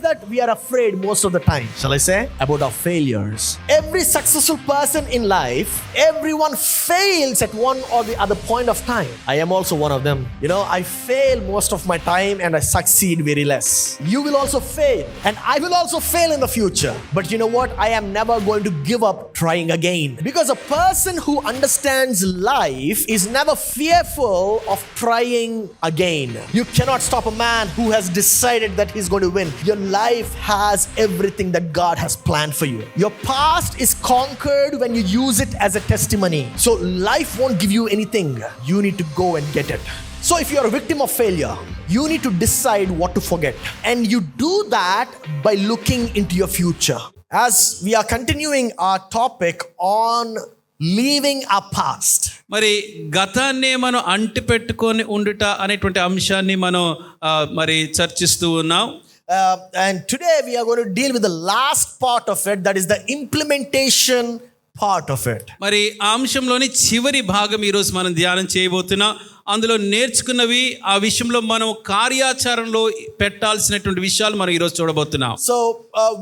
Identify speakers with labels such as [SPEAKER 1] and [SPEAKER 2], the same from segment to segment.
[SPEAKER 1] that we are afraid most of the time? Shall I say? About our failures. Every successful person in life, everyone fails at one or the other point of time. I am also one of them. You know, I fail most of my time and I succeed very less. You will also fail and I will also fail in the future. But you know what? I am never going to give up trying again. Because a person who understands life is never fearful of trying again. You cannot stop a man who has decided that he's going to win. Your life has everything that God has planned for you. Your past is conquered when you use it as a testimony. So life won't give you anything. You need to go and get it. So if you're a victim of failure, you need to decide what to forget. And you do that by looking into your future. As we are continuing our topic on leaving our past.
[SPEAKER 2] మరి గతాన్ని మనం అంటిపెట్టుకొని ఉండుట అనేటువంటి అంశాన్ని మనం మరి చర్చిస్తూ ఉన్నాం.
[SPEAKER 1] And today we are going to deal with the last part of it, that is the implementation part of it.
[SPEAKER 2] మరి ఆ అంశంలోని చివరి భాగం ఈరోజు మనం ధ్యానం చేయబోతున్నాం. అందులో నేర్చుకున్నవి ఆ విషయంలో మనం కార్యాచరణలో పెట్టాల్సినటువంటి విషయాలు మనం ఈరోజు చూడబోతున్నాం.
[SPEAKER 1] So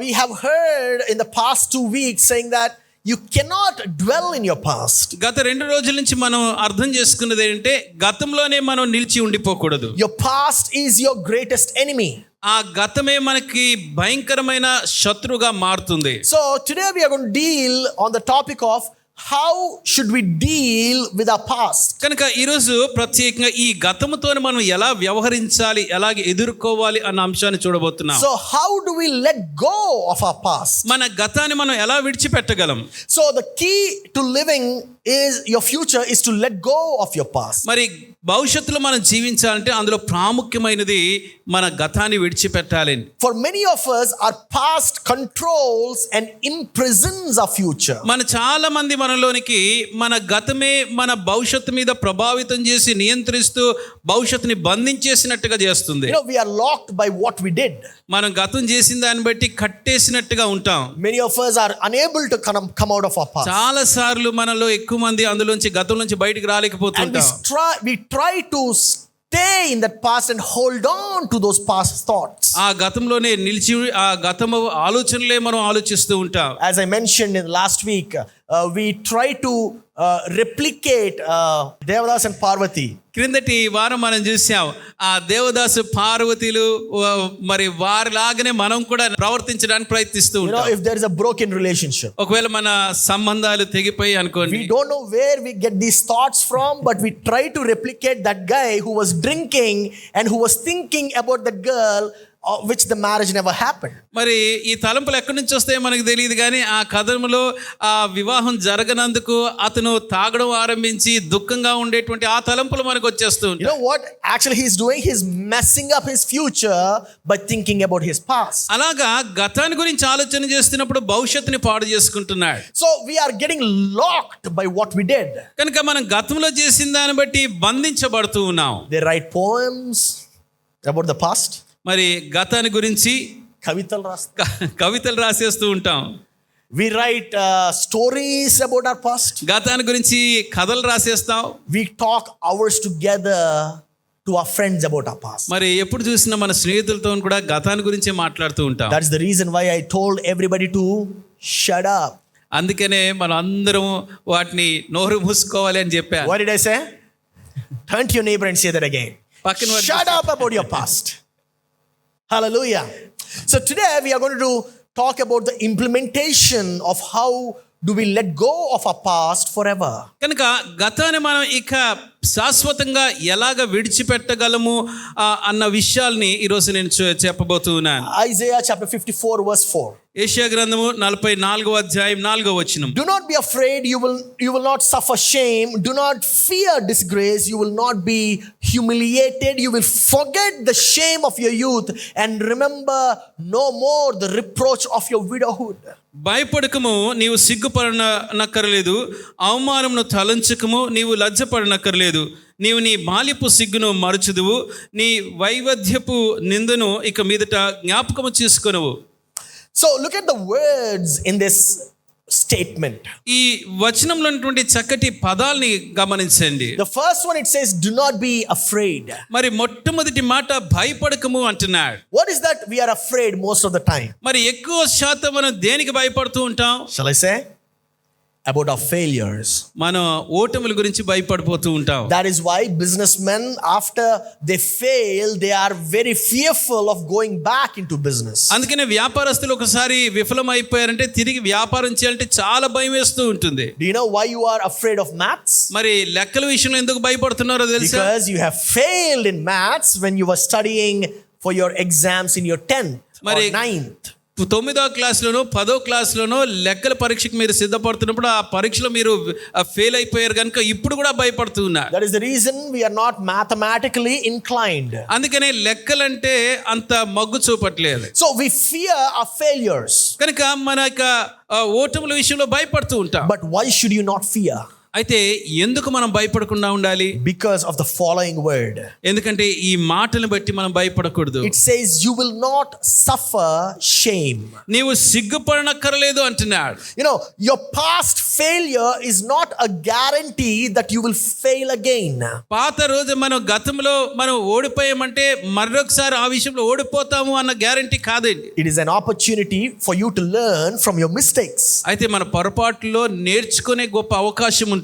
[SPEAKER 1] we have heard in the past 2 weeks saying that you cannot dwell in your past.
[SPEAKER 2] గత 2 రోజుల నుంచి మనం అర్థం చేసుకున్నది ఏంటంటే గతంలోనే మనం నిలిచి ఉండిపోకూడదు.
[SPEAKER 1] Your past is your greatest enemy.
[SPEAKER 2] ఆ గతమే మనకి భయంకరమైన శత్రువుగా మారుతుంది.
[SPEAKER 1] So today we are going to deal on the topic of how should we deal with our past.
[SPEAKER 2] కనుక ఈరోజు ప్రత్యేకంగా ఈ గతముతో మనం ఎలా వ్యవహరించాలి, ఎలాగ ఎదుర్కోవాలి అన్న అంశాన్ని చూడబోతున్నాం.
[SPEAKER 1] So how do we let go of our past?
[SPEAKER 2] మన గతాన్ని మనం ఎలా విడిచిపెట్టగలం?
[SPEAKER 1] So the key to living is your future is to let go of your past.
[SPEAKER 2] మరి భవిష్యత్తులో మనం జీవించాలంటే అందులో ప్రాముఖ్యమైనది మన గతాన్ని విడిచిపెట్టాలి.
[SPEAKER 1] For many of us, our past controls and imprisons our future.
[SPEAKER 2] మన చాలా మంది మనలోనికి మన గతమే మన భవిష్యత్తు మీద ప్రభావితం చేసి నియంత్రిస్తూ భవిష్యత్తుని బంధించేసినట్టుగా చేస్తుంది.
[SPEAKER 1] You know, we are locked by what we did.
[SPEAKER 2] మనం గతం చేసిన దాన్ని బట్టి కట్టేసినట్టుగా ఉంటాం.
[SPEAKER 1] Many of us are unable to come out of our past.
[SPEAKER 2] చాలా సార్లు మనలో ఎక్కువ మంది అందులోంచి గతం నుంచి బయటికి రాలేకపోతుంటాం.
[SPEAKER 1] And we try to stay in that past and hold on to those past thoughts.
[SPEAKER 2] ఆ గతంలోనే నిలిచి ఆ గతము ఆలోచనలే మనం ఆలోచిస్తూ ఉంటాం.
[SPEAKER 1] As I mentioned in last week, we try to replicate Devdas and Parvati.
[SPEAKER 2] క్రిందటి వారం మనం చూసాం ఆ దేవదాసు పార్వతీలు మరి వారిలాగానే మనం కూడా ప్రవర్తించడానికి ప్రయత్నిస్తూ ఉంటాం.
[SPEAKER 1] You know, if there is a broken relationship,
[SPEAKER 2] ఒకవేళ మన సంబంధాలు తెగిపోయి అనుకోండి,
[SPEAKER 1] we don't know where we get these thoughts from, but we try to replicate that guy who was drinking and who was thinking about that girl which the marriage never happened.
[SPEAKER 2] మరి ఈ తలంపులు ఎక్కడి నుంచి వస్తాయో మనకు తెలియదు కానీ ఆ కథలో ఆ వివాహం జరగనందుకు అతను తాగడం ఆరంభించి దుఃఖంగా ఉండేటువంటి ఆ తలంపులు మనకు వచ్చేస్తూ ఉంటాయి.
[SPEAKER 1] You know what actually he's doing? He's messing up his future by thinking about his past.
[SPEAKER 2] అలాగా గతాన్ని గురించి ఆలోచన చేస్తున్నప్పుడు భవిష్యత్తుని పాడు చేసుకుంటున్నాడు.
[SPEAKER 1] So we are getting locked by what we did.
[SPEAKER 2] కనుక మనం గతంలో చేసిన దాన్ని బట్టి బంధించబడుతూ ఉన్నాం.
[SPEAKER 1] They write poems about the past.
[SPEAKER 2] మరి గతాన్ని గురించి
[SPEAKER 1] కవితలు
[SPEAKER 2] రాసేస్తూ ఉంటాం.
[SPEAKER 1] We write stories about our past.
[SPEAKER 2] గతాన్ని గురించి కథలు రాసేస్తాం.
[SPEAKER 1] We talk hours together to our friends about our past.
[SPEAKER 2] మరి ఎప్పుడు చూసినా మన స్నేహితులతో కూడా గతాన్ని గురించే మాట్లాడుతూ ఉంటాం.
[SPEAKER 1] That's the reason why I told everybody to shut up.
[SPEAKER 2] అందుకనే మనం అందరం వాటిని నోరు మూసుకోవాలి అని చెప్పాను.
[SPEAKER 1] What did I say? Turn to your neighbor and say that again. Shut up about your past. Hallelujah. So today we are going to talk about the implementation of how do we let go of our past forever.
[SPEAKER 2] కనుక గతాన్ని మనం ఇక శాశ్వతంగా ఎలాగ విడిచిపెట్టగలము అన్న విషయాల్ని ఈరోజు నేను చెప్పబోతున్నాను.
[SPEAKER 1] Isaiah chapter 54 verse 4.
[SPEAKER 2] యెషయా గ్రంథము 44వ అధ్యాయం 4వ వచనం.
[SPEAKER 1] Do not be afraid, you will not suffer shame. Do not fear disgrace, you will not be humiliated. You will forget the shame of your youth and remember no more the reproach of your widowhood.
[SPEAKER 2] భయపడకము, నీవు సిగ్గుపడనక్కర్లేదు. అవమానమును తలంచకము, నీవు లజ్జపడనక్కర్లేదు. నీవు నీ బాల్యపు సిగ్గును మరచుదువు, నీ వైవధ్యపు నిందను ఇక మీదట జ్ఞాపకము చేసుకొనువు.
[SPEAKER 1] So look at the words in this statement.
[SPEAKER 2] ఈ వచనంలో ఉన్నటువంటి చక్కటి పదాల్ని గమనించండి.
[SPEAKER 1] The first one, it says, do not be afraid.
[SPEAKER 2] మరి మొట్టమొదటి మాట భయపడకము అంటున్నాడు.
[SPEAKER 1] What is that we are afraid most of the time?
[SPEAKER 2] మరి ఎక్కువ శాతం మనం దేనికి భయపడుతూ ఉంటాం?
[SPEAKER 1] Shall I say? About our failures.
[SPEAKER 2] మనం ఓటముల గురించి భయపడిపోతూ ఉంటాం.
[SPEAKER 1] That is why businessmen, after they fail, they are very fearful of going back into business.
[SPEAKER 2] అందుకనే వ్యాపారస్తులు ఒకసారి విఫలం అయిపోయారంటే తిరిగి వ్యాపారం చేయాలంటే చాలా భయం వేస్తూ ఉంటుంది.
[SPEAKER 1] Do you know why you are afraid of maths?
[SPEAKER 2] మరి లెక్కల విషయంలో ఎందుకు భయపడుతున్నారో తెలుసా?
[SPEAKER 1] Because you have failed in maths when you were studying for your exams in your 10th or 9th.
[SPEAKER 2] 9వ క్లాస్లోనో 10వ క్లాస్లోనో లెక్కల పరీక్షకు మీరు సిద్ధపడుతున్నప్పుడు ఆ పరీక్షలో మీరు ఫెయిల్ అయిపోయారు కనుక ఇప్పుడు కూడా భయపడుతూ ఉన్నారు.
[SPEAKER 1] That is the reason we are not mathematically inclined.
[SPEAKER 2] అందుకనే లెక్కలంటే అంత mug చూపట్లేదు.
[SPEAKER 1] So we fear our failures.
[SPEAKER 2] కనుక మన యొక్క ఓటముల విషయంలో భయపడుతూ ఉంటాం.
[SPEAKER 1] But why should you not fear?
[SPEAKER 2] అయితే ఎందుకు మనం భయపడకుండా ఉండాలి?
[SPEAKER 1] Because of the following word.
[SPEAKER 2] ఎందుకంటే ఈ మాటలను బట్టి మనం భయపడకూడదు.
[SPEAKER 1] It says you will not suffer shame.
[SPEAKER 2] నీవు సిగ్గుపడనక్కర్లేదు అంటున్నాడు.
[SPEAKER 1] You know, your past failure is not a guarantee that you will fail again.
[SPEAKER 2] పాత రోజు మనం గతంలో మనం ఓడిపోయామంటే మరొకసారి ఆ విషయంలో ఓడిపోతాము అన్న గ్యారంటీ కాదండి.
[SPEAKER 1] It is an opportunity for you to learn from your mistakes.
[SPEAKER 2] అయితే మన పొరపాటులో నేర్చుకునే గొప్ప అవకాశం ఉంటుంది.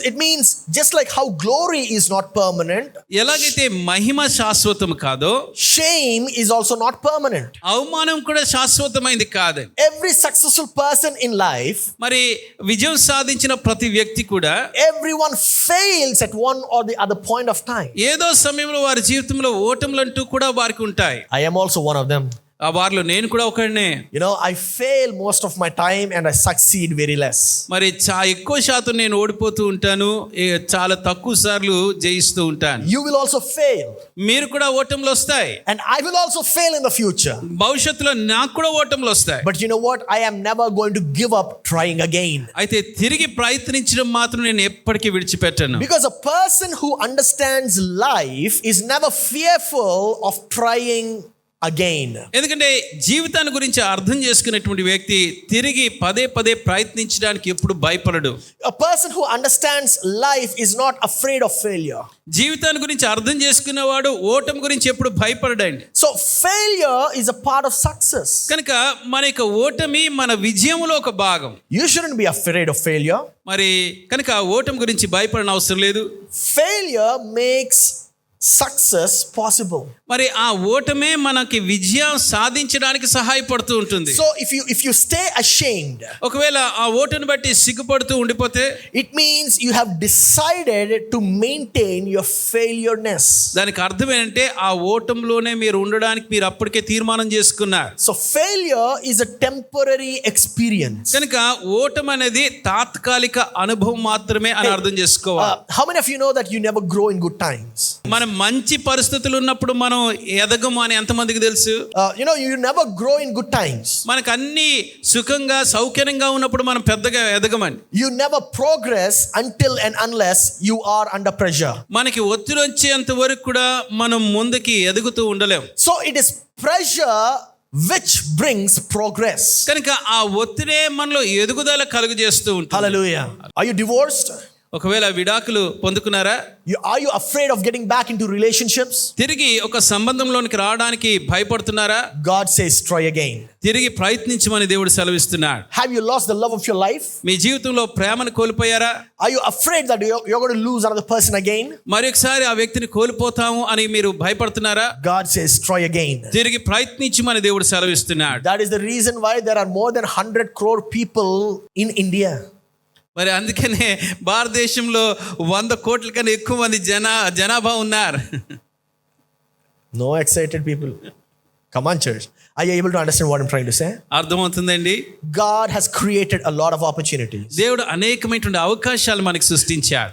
[SPEAKER 1] It means just like how glory is not permanent,
[SPEAKER 2] ఎలాగైతే మహిమ శాశ్వతం కాదో
[SPEAKER 1] shame is also not permanent.
[SPEAKER 2] అవమానం కూడా శాశ్వతమైంది కాదు.
[SPEAKER 1] Every successful person in life,
[SPEAKER 2] మరి విజయం సాధించిన ప్రతి వ్యక్తి కూడా
[SPEAKER 1] everyone fails at one or the other point of time.
[SPEAKER 2] ఏదో సమయంలో వారి జీవితంలో ఓటములంటూ కూడా వారికి ఉంటాయి.
[SPEAKER 1] I am also one of them.
[SPEAKER 2] ఆ వారిలో నేను కూడా ఒకడినే.
[SPEAKER 1] You know, I fail most of my time and I succeed very less.
[SPEAKER 2] మరి ఎక్కువ శాతం నేను ఓడిపోతూ ఉంటాను, చాలా తక్కువ సార్లు జయిస్తూ ఉంటాను.
[SPEAKER 1] You will also fail.
[SPEAKER 2] మీరు కూడా ఓటములు వస్తాయి.
[SPEAKER 1] And I will also fail in the future.
[SPEAKER 2] భవిష్యత్తులో నాకు కూడా ఓటములు వస్తాయి.
[SPEAKER 1] But you know what? I am never going to give up trying again.
[SPEAKER 2] అయితే తిరిగి ప్రయత్నించడం మాత్రం నేను ఎప్పటికీ విడిచిపెట్టను.
[SPEAKER 1] Because a person who understands life is never fearful of trying again.
[SPEAKER 2] ఎందుకంటే జీవితాన్ని గురించి అర్థం చేసుకునేటువంటి వ్యక్తి తిరిగి పదే పదే ప్రయత్నించడానికి ఎప్పుడు భయపడడు.
[SPEAKER 1] A person who understands life is not afraid of failure.
[SPEAKER 2] జీవితాన్ని గురించి అర్థం చేసుకునేవాడు ఓటమి గురించి ఎప్పుడు భయపడడండి.
[SPEAKER 1] So failure is a part of success.
[SPEAKER 2] కనుక మన యొక్క ఓటమి మన విజయంలో ఒక భాగం.
[SPEAKER 1] You shouldn't be afraid of failure.
[SPEAKER 2] మరి కనుక ఓటమి గురించి భయపడన అవసరం లేదు.
[SPEAKER 1] Failure makes success possible.
[SPEAKER 2] మరి ఆ ఓటమే మనకి విజయం సాధించడానికి సహాయపడుతూ ఉంటుంది.
[SPEAKER 1] So if you stay ashamed,
[SPEAKER 2] ఒకవేళ ఆ ఓటమిని బట్టి సిగ్గుపడుతూ ఉండిపోతే
[SPEAKER 1] it means you have decided to maintain your failureness.
[SPEAKER 2] దానికి అర్థం ఏంటంటే ఆ ఓటంలోనే మీరు ఉండడానికి మీరు అప్పటికే తీర్మానం చేసుకున్నారు.
[SPEAKER 1] So failure is a temporary experience.
[SPEAKER 2] కనుక ఓటమి అనేది తాత్కాలిక అనుభవం మాత్రమే అని అర్థం చేసుకోవాలి.
[SPEAKER 1] How many of you know that you never grow in good times?
[SPEAKER 2] మనం మంచి పరిస్థితులు ఉన్నప్పుడు మనం ఎదగము అని ఎంతమందికి తెలుసు?
[SPEAKER 1] You know, you never grow in good times.
[SPEAKER 2] మనకు అన్ని సుఖంగా సౌకర్యంగా ఉన్నప్పుడు మనం పెద్దగా ఎదగమని.
[SPEAKER 1] You never progress until and unless you are under pressure.
[SPEAKER 2] మనకి ఒత్తిడి వచ్చేంత వరకు కూడా మనం ముందుకి ఎదుగుతూ ఉండలేం.
[SPEAKER 1] So it is pressure which brings progress.
[SPEAKER 2] కనుక ఆ ఒత్తిడే మనలో ఎదుగుదల కలుగజేస్తూ ఉంటుంది.
[SPEAKER 1] Hallelujah. Are you divorced?
[SPEAKER 2] ఒకవేళ విడాకులు పొందుకున్నారా?
[SPEAKER 1] Are you afraid of getting back into relationships?
[SPEAKER 2] తిరిగి ఒక సంబంధంలోనికి రావడానికి భయపడుతున్నారా?
[SPEAKER 1] God says try again.
[SPEAKER 2] తిరిగి ప్రయత్నించమని దేవుడు సెలవిస్తున్నాడు.
[SPEAKER 1] Have you lost the love of your life?
[SPEAKER 2] మీ జీవితంలో ప్రేమను కోల్పోయారా?
[SPEAKER 1] Are you afraid that you're going to lose another person again?
[SPEAKER 2] మరొకసారి ఆ వ్యక్తిని కోల్పోతాము అని మీరు భయపడుతున్నారా?
[SPEAKER 1] God says try again.
[SPEAKER 2] తిరిగి ప్రయత్నించమని దేవుడు సెలవిస్తున్నాడు.
[SPEAKER 1] That is the reason why there are more than 100 crore people in India.
[SPEAKER 2] మరి అందుకనే భారతదేశంలో 100 కోట్ల కన్నా ఎక్కువ మంది జనాభా ఉన్నారు.
[SPEAKER 1] No excited people. Come on, church. Are you able to understand what I'm trying to say?
[SPEAKER 2] అర్థమవుతుందండి?
[SPEAKER 1] God has created a lot of opportunities.
[SPEAKER 2] దేవుడు అనేకమైనటువంటి అవకాశాలు మనకు సృష్టించాడు.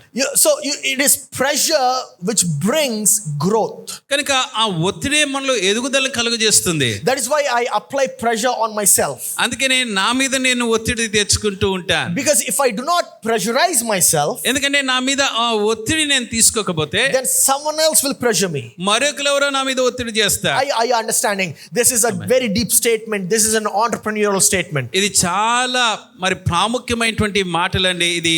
[SPEAKER 1] It is pressure which brings growth.
[SPEAKER 2] కనుక ఆ ఒత్తిడే మనలో ఎదుగుదల కలుగజేస్తుంది.
[SPEAKER 1] That is why I apply pressure on myself.
[SPEAKER 2] అందుకనే నా మీద నేను ఒత్తిడి తెచ్చుకుంటూ ఉంటాను.
[SPEAKER 1] Because if I do not pressurize myself,
[SPEAKER 2] ఎందుకంటే నా మీద ఆ ఒత్తిడి నేను తీసుకోకపోతే
[SPEAKER 1] then someone else will pressure me.
[SPEAKER 2] మరొకరు ఎవరో నా మీద ఒత్తిడి చేస్తారు.
[SPEAKER 1] Are you understanding morning. This is a very deep statement. This is an entrepreneurial statement.
[SPEAKER 2] ఇది చాలా మరి ప్రాముఖ్యమైనటువంటి మాటలండి. ఇది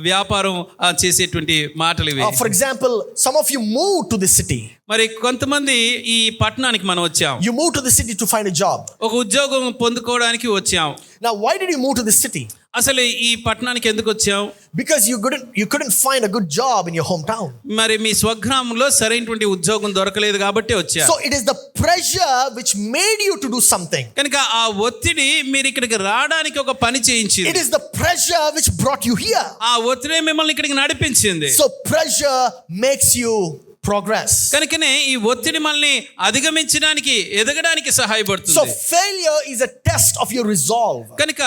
[SPEAKER 2] వ్యాపారం చేసేటువంటి మాటలు ఇవి.
[SPEAKER 1] For example, some of you moved to this city.
[SPEAKER 2] మరి కొంతమంది ఈ పట్టణానికి మనం వచ్చాం.
[SPEAKER 1] You moved to the city to find a job.
[SPEAKER 2] ఒక ఉద్యోగం పొందుకోవడానికి వచ్చాం.
[SPEAKER 1] Now, why did you move to this city?
[SPEAKER 2] అసలు ఈ పట్టణానికి ఎందుకు వచ్చాం?
[SPEAKER 1] Because you couldn't find a good job in your hometown.
[SPEAKER 2] మరి మీ స్వగ్రామంలో సరైనటువంటి ఉద్యోగం దొరకలేదు కాబట్టి వచ్చారు.
[SPEAKER 1] So it is the pressure which made you to do something.
[SPEAKER 2] కనుక ఆ ఒత్తిడి మీరు ఇక్కడికి రావడానికి ఒక పని చేయించింది.
[SPEAKER 1] It is the pressure which brought you here.
[SPEAKER 2] ఆ ఒత్తిడి మిమ్మల్ని ఇక్కడికి నడిపించింది.
[SPEAKER 1] So pressure makes you progress.
[SPEAKER 2] కనుకనే ఈ ఒత్తిడి మనల్ని అధిగమించడానికి ఎదగడానికి సహాయపడుతుంది.
[SPEAKER 1] So failure is a test of your resolve.
[SPEAKER 2] కనుక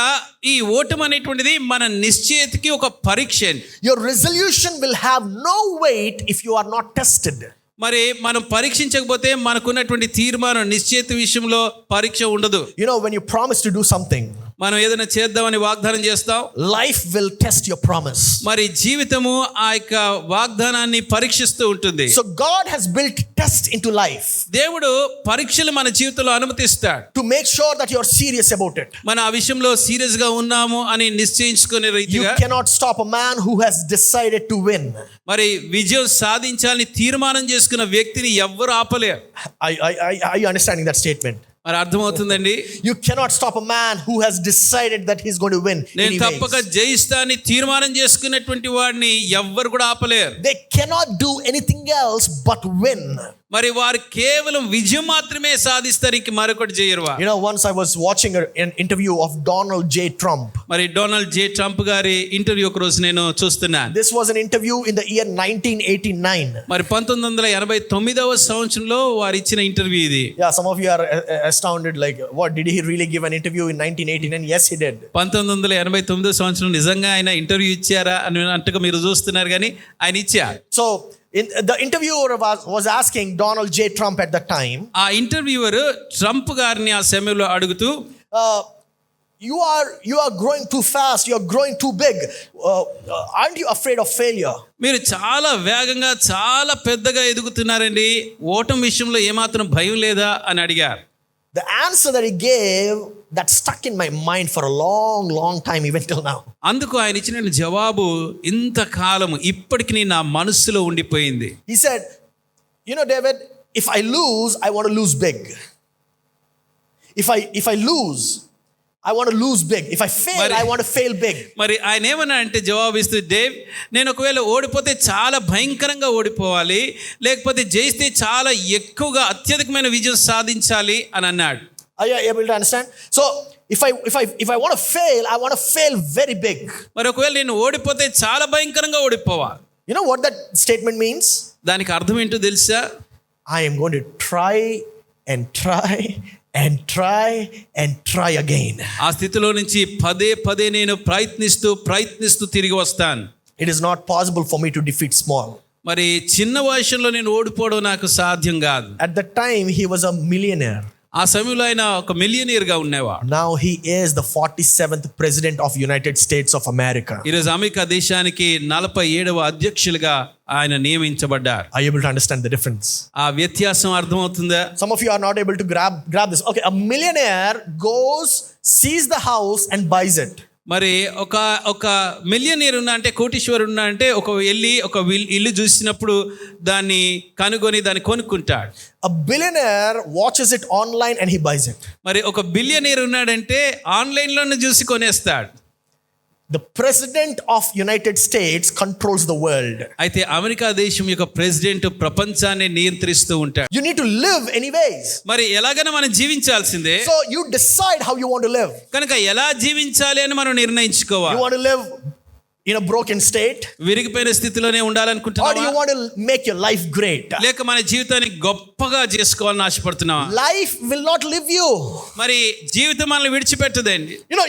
[SPEAKER 2] ఈ ఓటమి అనేటువంటిది మన నిశ్చయతకి ఒక పరీక్ష.
[SPEAKER 1] Your resolution will have no weight if you are not tested.
[SPEAKER 2] మరి మనం పరీక్షించకపోతే మనకున్నటువంటి తీర్మానం నిశ్చయిత విషయంలో పరీక్ష ఉండదు.
[SPEAKER 1] You know, when you promise to do something,
[SPEAKER 2] మనం ఏదైనా చేద్దామని వాగ్దానం చేస్తాం,
[SPEAKER 1] life will test your promise.
[SPEAKER 2] మరి జీవితము ఆ యొక్క వాగ్దానాన్ని పరీక్షిస్తూ ఉంటుంది.
[SPEAKER 1] So God has built tests into life.
[SPEAKER 2] దేవుడు పరీక్షలు మన జీవితంలో అనుమతిస్తాడు.
[SPEAKER 1] To make sure that you are serious about it.
[SPEAKER 2] మన ఆ విషయంలో సీరియస్ గా ఉన్నాము అని నిశ్చయించుకునే
[SPEAKER 1] You
[SPEAKER 2] రీతిగా.
[SPEAKER 1] cannot stop a man who has decided to win.
[SPEAKER 2] మరి విజయం సాధించాలని తీర్మానం చేసుకున్న వ్యక్తిని ఎవ్వరు ఆపలేరు.
[SPEAKER 1] Are you understanding that statement?
[SPEAKER 2] మరి అర్థమవుతుందండి.
[SPEAKER 1] You cannot stop a man who has decided that he's going to win.
[SPEAKER 2] నేను తప్పక జయిస్తానని తీర్మానం చేసుకున్నటువంటి వాడిని ఎవ్వరు కూడా ఆపలేరు.
[SPEAKER 1] They cannot do anything else but win.
[SPEAKER 2] మరి వారు కేవలం విజయం మాత్రమే సాధిస్తారు, ఇంక మరొకటి చేయరు.
[SPEAKER 1] You know, once I was watching an interview of Donald J. Trump.
[SPEAKER 2] మరి డొనాల్డ్ జే ట్రంప్ గారి ఇంటర్వ్యూ ఒక రోజు నేను చూస్తున్నాను.
[SPEAKER 1] This was an interview in the year 1989.
[SPEAKER 2] మరి 1989వ సంవత్సరంలో వారు ఇచ్చిన ఇంటర్వ్యూ ఇది.
[SPEAKER 1] Yeah, some of you are astounded, like, what, did he really give an interview in 1989? Yes, he did.
[SPEAKER 2] 1989వ సంవత్సరం నిజంగా ఆయన ఇంటర్వ్యూ ఇచ్చారా అని అంటగా మీరు చూస్తున్నారు, కానీ ఆయన ఇచ్చారు.
[SPEAKER 1] So the interviewer was asking Donald J. Trump at that time.
[SPEAKER 2] ఆ ఇంటర్వ్యూవర్ ట్రంప్ గారిని ఆ సమయంలో అడుగుతూ,
[SPEAKER 1] you are growing too fast, you are growing too big, aren't you afraid of failure?
[SPEAKER 2] మీరు చాలా వేగంగా చాలా పెద్దగా ఎదుగుతున్నారండి, ఓటమి విషయంలో ఏమాత్రం భయం లేదా అని అడిగారు.
[SPEAKER 1] The answer that he gave, that stuck in my mind for a long time, even till now.
[SPEAKER 2] అందుకు ఆయన ఇచ్చిన జవాబు ఇంతకాలము ఇప్పటికి నా మనస్సులో ఉండిపోయింది.
[SPEAKER 1] He said, you know, David, if I lose, I want to lose big. If I lose, I want to lose big. If I fail, I want to fail big.
[SPEAKER 2] మరి ఆయన ఏమన్నా అంటే జవాబిస్తూ, దేవ్, నేను ఒకవేళ ఓడిపోతే చాలా భయంకరంగా ఓడిపోవాలి, లేకపోతే జయిస్తే చాలా ఎక్కువగా అత్యధికమైన విజయం సాధించాలి అని అన్నాడు.
[SPEAKER 1] Are you able to understand? So if I want to fail, I want to fail very big.
[SPEAKER 2] మరి ఒకవేళ నేను ఓడిపోతే చాలా భయంకరంగా ఓడిపోవాలి.
[SPEAKER 1] You know what that statement means?
[SPEAKER 2] దానికి అర్థం ఏంటో తెలుసా?
[SPEAKER 1] I am going to try and try and try and try again.
[SPEAKER 2] ఆ స్థితిలో నుంచి పదే నేను ప్రయత్నిస్తూ తిరిగి వస్తాను.
[SPEAKER 1] It is not possible for me to defeat small.
[SPEAKER 2] మరి చిన్న వయసులో నేను ఓడిపోవడం నాకు సాధ్యం కాదు.
[SPEAKER 1] At that time he was a millionaire.
[SPEAKER 2] ఆ సమయంలో ఆయన ఒక మిలియనీర్ గా ఉండేవాడు.
[SPEAKER 1] Now he is the 47th president of United States of America.
[SPEAKER 2] ఈరోజు అమెరికా దేశానికి 47వ అధ్యక్షులుగా ఆయన నియమించబడ్డారు.
[SPEAKER 1] Are you able to understand the difference?
[SPEAKER 2] ఆ వ్యత్యాసం అర్థమవుతుందా?
[SPEAKER 1] Some of you are not able to grab this. Okay, a millionaire goes, sees the house and buys it.
[SPEAKER 2] మరి ఒక millionaire ఉన్నా అంటే, కోటీశ్వరు ఉన్నా అంటే, ఒక ఇల్లు చూసినప్పుడు దాన్ని కనుగొని దాన్ని కొనుక్కుంటాడు.
[SPEAKER 1] A billionaire watches it online and he buys it.
[SPEAKER 2] మరి ఒక బిలియనీర్ ఉన్నాడంటే ఆన్లైన్లోనే చూసి కొనేస్తాడు.
[SPEAKER 1] The president of United States controls the world.
[SPEAKER 2] అయితే అమెరికా దేశం యొక్క ప్రెసిడెంట్ ప్రపంచాన్ని నియంత్రిస్తూ ఉంటాడు.
[SPEAKER 1] You need to live anyways.
[SPEAKER 2] మరి ఎలాగైనా మనం జీవించాల్సిందే.
[SPEAKER 1] So you decide how you want to live.
[SPEAKER 2] కనుక ఎలా జీవించాలి అని మనం నిర్ణయించుకోవాలి.
[SPEAKER 1] You want to live in a broken state?
[SPEAKER 2] విరిగిపోయిన స్థితిలోనే ఉండాలనుకుంటున్నావా?
[SPEAKER 1] Or do you want to make your life great?
[SPEAKER 2] లేక మన జీవితాన్ని గొప్పగా చేసుకోవాలని ఆశపడుతున్నావా?
[SPEAKER 1] Life will not live you.
[SPEAKER 2] మరి జీవితం మనల్ని విడిచిపెట్టదండి.
[SPEAKER 1] You know,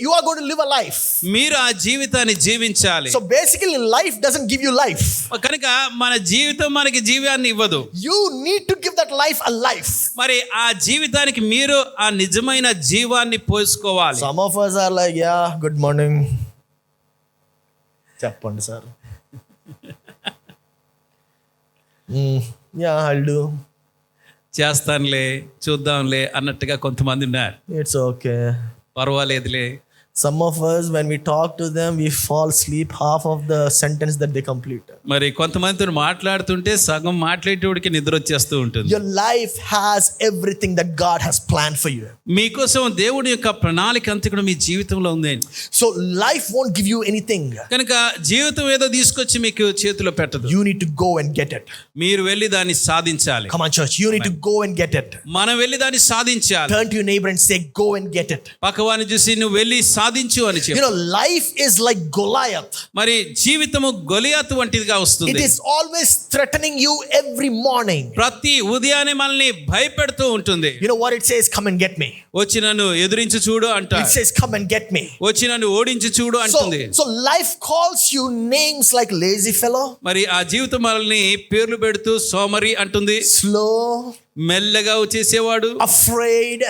[SPEAKER 1] you are going to live a life.
[SPEAKER 2] మీరు ఆ జీవితాన్ని జీవించాలి.
[SPEAKER 1] So basically life doesn't give you life.
[SPEAKER 2] కనుక మన జీవితం మనకి జీవాన్ని ఇవ్వదు.
[SPEAKER 1] You need to give that life a life.
[SPEAKER 2] మరి ఆ జీవితానికి మీరు ఆ నిజమైన జీవాన్ని పోసుకోవాలి.
[SPEAKER 1] Some of us are like, yeah, good morning. చెప్పండి సార్. Yeah, I'll do.
[SPEAKER 2] చేస్తానులే, చూద్దాంలే అన్నట్టుగా కొంతమంది ఉన్నారు.
[SPEAKER 1] It's okay.
[SPEAKER 2] పర్వాలేదులే.
[SPEAKER 1] Some of us, when we talk to them, we fall asleep half of the sentence that they complete.
[SPEAKER 2] మరి కొంతమందితో మాట్లాడుతుంటే సగం మాట్లాడేటోడికి నిద్ర వచ్చేస్తూ ఉంటుంది.
[SPEAKER 1] Your life has everything that God has planned for you.
[SPEAKER 2] మీకోసం దేవుడి యొక్క ప్రణాళిక అంతా కూడా మీ జీవితంలో ఉంది.
[SPEAKER 1] So life won't give you anything.
[SPEAKER 2] కనుక జీవితం ఏదో తీసుకొచ్చి మీకు చేతిలో పెట్టదు.
[SPEAKER 1] You need to go and get it.
[SPEAKER 2] మీరు వెళ్ళి దాన్ని సాధించాలి.
[SPEAKER 1] Come on, church. You need to go and get it.
[SPEAKER 2] మనం వెళ్ళి దాన్ని సాధించాలి.
[SPEAKER 1] Turn to your neighbor and say, go and get it.
[SPEAKER 2] పక్కవాన్ని చూసి నువ్వు వెళ్ళి సాధించు అని చెప్పు.
[SPEAKER 1] You know, life is like Goliath.
[SPEAKER 2] మరి జీవితము గొలియాతు వంటిదిగా
[SPEAKER 1] It
[SPEAKER 2] వస్తుంది.
[SPEAKER 1] is always threatening you every morning.
[SPEAKER 2] ప్రతి ఉదయాన్నే మనల్ని భయపెడుతూ ఉంటుంది.
[SPEAKER 1] You know what it says? Come and get me.
[SPEAKER 2] వచ్చి నన్ను ఎదురించి చూడు
[SPEAKER 1] It
[SPEAKER 2] అంటాడు.
[SPEAKER 1] says, come and get me.
[SPEAKER 2] వచ్చి నన్ను ఓడించి చూడు అంటుంది.
[SPEAKER 1] So life calls you names like lazy fellow,
[SPEAKER 2] మరి ఆ జీవితం మనల్ని పేర్లు పెడుతూ సోమరి అంటుంది,
[SPEAKER 1] slow,
[SPEAKER 2] మెల్లగా వచ్చేసేవాడు,
[SPEAKER 1] afraid,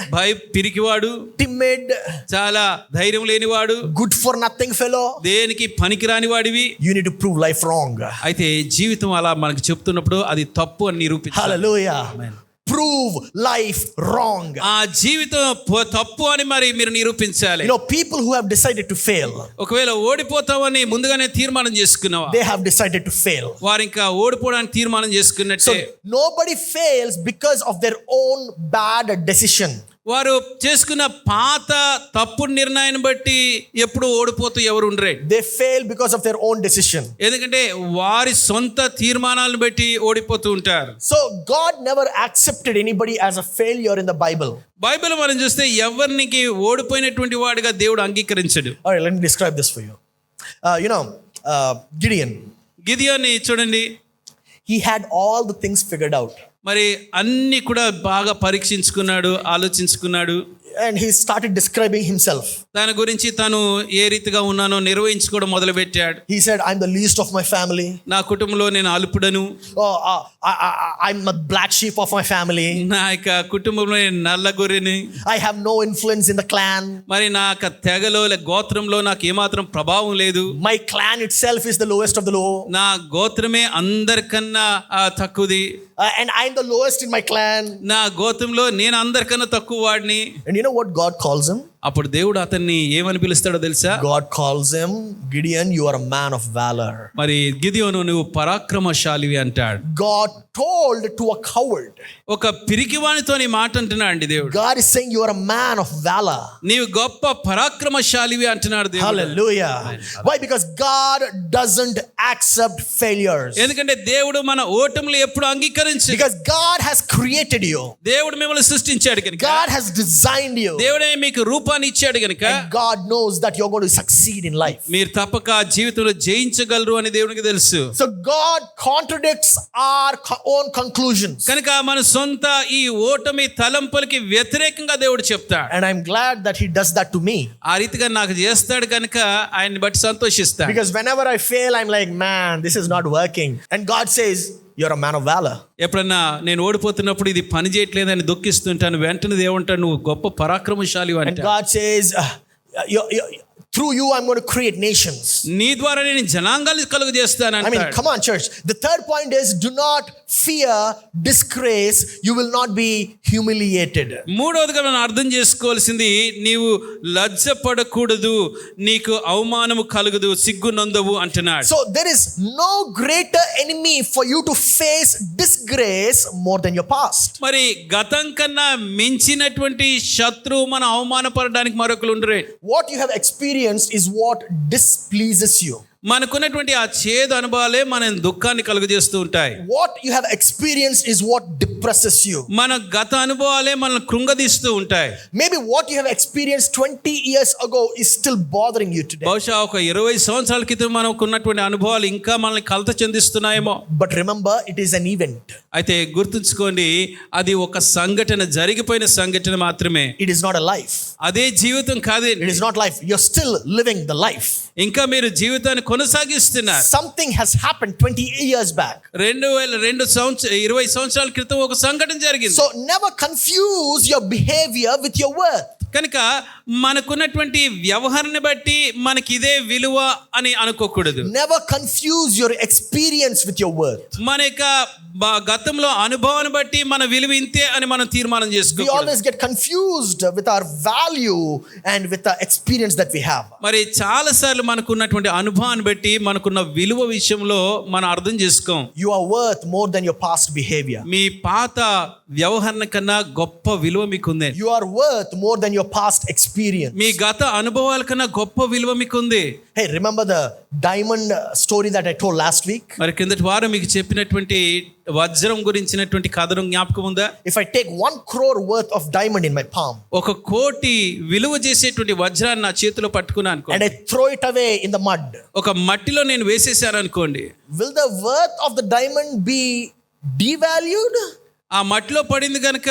[SPEAKER 2] పిరికివాడు,
[SPEAKER 1] timid,
[SPEAKER 2] చాలా ధైర్యం లేనివాడు,
[SPEAKER 1] good for nothing fellow.
[SPEAKER 2] దేనికి పనికిరాని వాడివి.
[SPEAKER 1] You need to prove life wrong.
[SPEAKER 2] అయితే జీవితం అలా మనకు చెప్తున్నప్పుడు అది తప్పు అని నిరూపించాలి.
[SPEAKER 1] Hallelujah. Prove life wrong.
[SPEAKER 2] ఆ జీవితం తప్పు అని మరి మీరు నిరూపించాలి.
[SPEAKER 1] You know, people who have decided to fail,
[SPEAKER 2] ఒకవేళ ఓడిపోతామని ముందుగానే తీర్మానం చేసుకున్నావా,
[SPEAKER 1] they have decided to fail.
[SPEAKER 2] వారు ఇంకా ఓడిపోవడానికి తీర్మానం
[SPEAKER 1] So
[SPEAKER 2] చేసుకున్నట్టే.
[SPEAKER 1] nobody fails because of their own bad decision.
[SPEAKER 2] వారు చేసుకున్న పాత తప్పుడు నిర్ణయాన్ని బట్టి ఎప్పుడు ఓడిపోతూ ఎవరు ఉండరే.
[SPEAKER 1] They fail because of their own decision.
[SPEAKER 2] ఎందుకంటే వారి సొంత తీర్మానాలను బట్టి ఓడిపోతూ ఉంటారు.
[SPEAKER 1] So God never accepted anybody as a failure in the Bible.
[SPEAKER 2] Bible మనం చూస్తే ఎవరికి ఓడిపోయినటువంటి వాడిగా దేవుడు అంగీకరించడు.
[SPEAKER 1] All right, let me describe this for you. Gideon.
[SPEAKER 2] గిదియోని చూడండి.
[SPEAKER 1] He had all the things figured out.
[SPEAKER 2] మరి అన్ని కూడా బాగా పరీక్షించుకున్నాడు, ఆలోచించుకున్నాడు.
[SPEAKER 1] And he started describing himself.
[SPEAKER 2] దాని గురించి తను ఏ రీతిగా ఉన్నానో నిర్వహించుకోవడం మొదలుపెట్టాడు.
[SPEAKER 1] He said, I'm the least of my family.
[SPEAKER 2] నా కుటుంబంలో నేను అల్పుడను.
[SPEAKER 1] I'm a black sheep of my family.
[SPEAKER 2] నా యొక్క కుటుంబంలో నేను నల్ల గొర్రెని.
[SPEAKER 1] I have no influence in the clan.
[SPEAKER 2] మరి నా యొక్క తెగలో గోత్రంలో నాకు ఏమాత్రం ప్రభావం లేదు.
[SPEAKER 1] My clan itself is the lowest of the low.
[SPEAKER 2] నా గోత్రమే అందరికన్నా తక్కువది.
[SPEAKER 1] And I'm the lowest in my clan.
[SPEAKER 2] నా గోత్రంలో నేను అందరికన్నా తక్కువ వాడిని.
[SPEAKER 1] And you know what God calls him?
[SPEAKER 2] అప్పుడు దేవుడు అతన్ని ఏమని పిలుస్తాడో తెలుసా?
[SPEAKER 1] God calls him, Gideon, you are a man of valor.
[SPEAKER 2] మరి గిదియోను నువ్వు పరాక్రమశాలివి అంటాడు.
[SPEAKER 1] God told to a coward.
[SPEAKER 2] ఒక పిరికివానితోని మాట అంటున్నాడు అండి దేవుడు.
[SPEAKER 1] God is saying you are a man of valor.
[SPEAKER 2] నీవు గొప్ప పరాక్రమశాలివి అంటున్నాడు దేవుడు.
[SPEAKER 1] Hallelujah. Why? Because God doesn't accept failures.
[SPEAKER 2] ఎందుకంటే దేవుడు మన ఓటములు ఎప్పుడు అంగీకరించడు.
[SPEAKER 1] Because God has created you.
[SPEAKER 2] దేవుడు మిమ్మల్ని సృష్టించాడు కనుక,
[SPEAKER 1] God has designed you.
[SPEAKER 2] దేవుడే మీకు రూపాన్ని ఇచ్చాడు కనుక,
[SPEAKER 1] And God knows that you're going to succeed in life.
[SPEAKER 2] మీరు తప్పక జీవితంలో జయించగలరు అని దేవునికి తెలుసు.
[SPEAKER 1] So God contradicts our own conclusions.
[SPEAKER 2] కనుక మన సొంత ఈ ఓటమి తలంపులకి వ్యతిరేకంగా దేవుడు చెప్తాడు.
[SPEAKER 1] And I'm glad that he does that to me.
[SPEAKER 2] ఆ రీతిగా నాకు చేస్తాడు కనుక ఆయన్ని బట్టి సంతోషిస్తాను.
[SPEAKER 1] Because whenever I fail, I'm like, man, this is not working. And God says, you're a man of valor.
[SPEAKER 2] ఎప్పుడన్నా నేను ఓడిపోతున్నప్పుడు ఇది పని చేయట్లేదని దుఃఖిస్తుంటాను, వెంటనే దేవుంటాడు నువ్వు గొప్ప పరాక్రమశాలి
[SPEAKER 1] And
[SPEAKER 2] అంటే.
[SPEAKER 1] God says, through you I'm going to create nations.
[SPEAKER 2] నీ ద్వారా నేను జనాంగాలు కలుగు చేస్తాను
[SPEAKER 1] I mean,
[SPEAKER 2] అంటాడు.
[SPEAKER 1] come on, church. The third point is, do not fear disgrace. You will not be humiliated.
[SPEAKER 2] మూడవదిగా మనం అర్థం చేసుకోవాల్సింది, నీవు లజ్జపడకూడదు, నీకు అవమానము కలుగదు, సిగ్గు నొందవు అంటున్నాడు.
[SPEAKER 1] So there is no greater enemy for you to face disgrace more than your past.
[SPEAKER 2] మరి గతం కన్నా మించినటువంటి శత్రువు మన అవమానపడడానికి మరొకరు ఉండరు.
[SPEAKER 1] What you have experienced is what displeases you.
[SPEAKER 2] మనకున్నటువంటి ఆ చేదు అనుభవాలే మన దుఃఖాన్ని కలుగజేస్తూ ఉంటాయి.
[SPEAKER 1] What you have experienced is what depresses you.
[SPEAKER 2] మన గత అనుభవాలే మనల్ని కృంగదీస్తూ ఉంటాయి.
[SPEAKER 1] Maybe what you have experienced 20 years ago is still bothering you today.
[SPEAKER 2] బహుశా ఒక 20 సంవత్సరాల క్రితం మనకున్నటువంటి అనుభవాలు ఇంకా మనల్ని కలత చెందిస్తున్నాయేమో.
[SPEAKER 1] But remember, it is an event.
[SPEAKER 2] అయితే గుర్తుంచుకోండి, అది ఒక సంఘటన, జరిగిపోయిన సంఘటన మాత్రమే.
[SPEAKER 1] It is not a life.
[SPEAKER 2] అదే జీవితం కాదే.
[SPEAKER 1] It is not life. You're still living the life.
[SPEAKER 2] ఇంకా మీరు జీవితాన్ని కొనసాగిస్తున్నారు.
[SPEAKER 1] Something has happened 20 years back.
[SPEAKER 2] 20 సంవత్సరాల క్రితం ఒక సంఘటన జరిగింది.
[SPEAKER 1] So never confuse your behavior with your worth.
[SPEAKER 2] కనుక మనకున్నటువంటి వ్యవహారాన్ని బట్టి మనకి ఇదే విలువ అని అనుకోకూడదు.
[SPEAKER 1] Never confuse your experience with your worth.
[SPEAKER 2] మన యొక్క గతంలో అనుభవాన్ని బట్టి మన విలువ ఇంతే అని మనం తీర్మానం
[SPEAKER 1] We
[SPEAKER 2] చేసుకోకూడదు.
[SPEAKER 1] always get confused with our value and with the experience that we have.
[SPEAKER 2] మరి చాలా సార్లు మనకున్నటువంటి అనుభవాన్ని బట్టి మనకున్న విలువ విషయంలో మనం అర్థం చేసుకోం.
[SPEAKER 1] You are worth more than your past behavior.
[SPEAKER 2] మీ పాత వ్యవహారం కన్నా గొప్ప విలువ మీకుంది.
[SPEAKER 1] You are worth more than your past experience.
[SPEAKER 2] మీ గత అనుభవాల కన్నా గొప్ప విలువ మీకుంది.
[SPEAKER 1] Hey, remember the diamond story that I told last week?
[SPEAKER 2] మరి కిందటి వారం మీకు చెప్పినటువంటి వజ్రం గురించినటువంటి కథను జ్ఞాపకం ఉందా?
[SPEAKER 1] If I take 1 crore worth of diamond in my palm
[SPEAKER 2] 1 కోటి విలువ చేసేటువంటి వజ్రాన్ని నా చేతిలో పట్టుకున్నాను
[SPEAKER 1] and I throw it away in the mud,
[SPEAKER 2] ఒక మట్టిలో నేను వేసేసాను అనుకోండి,
[SPEAKER 1] will the worth of the diamond be devalued?
[SPEAKER 2] ఆ మట్టిలో పడింది కనుక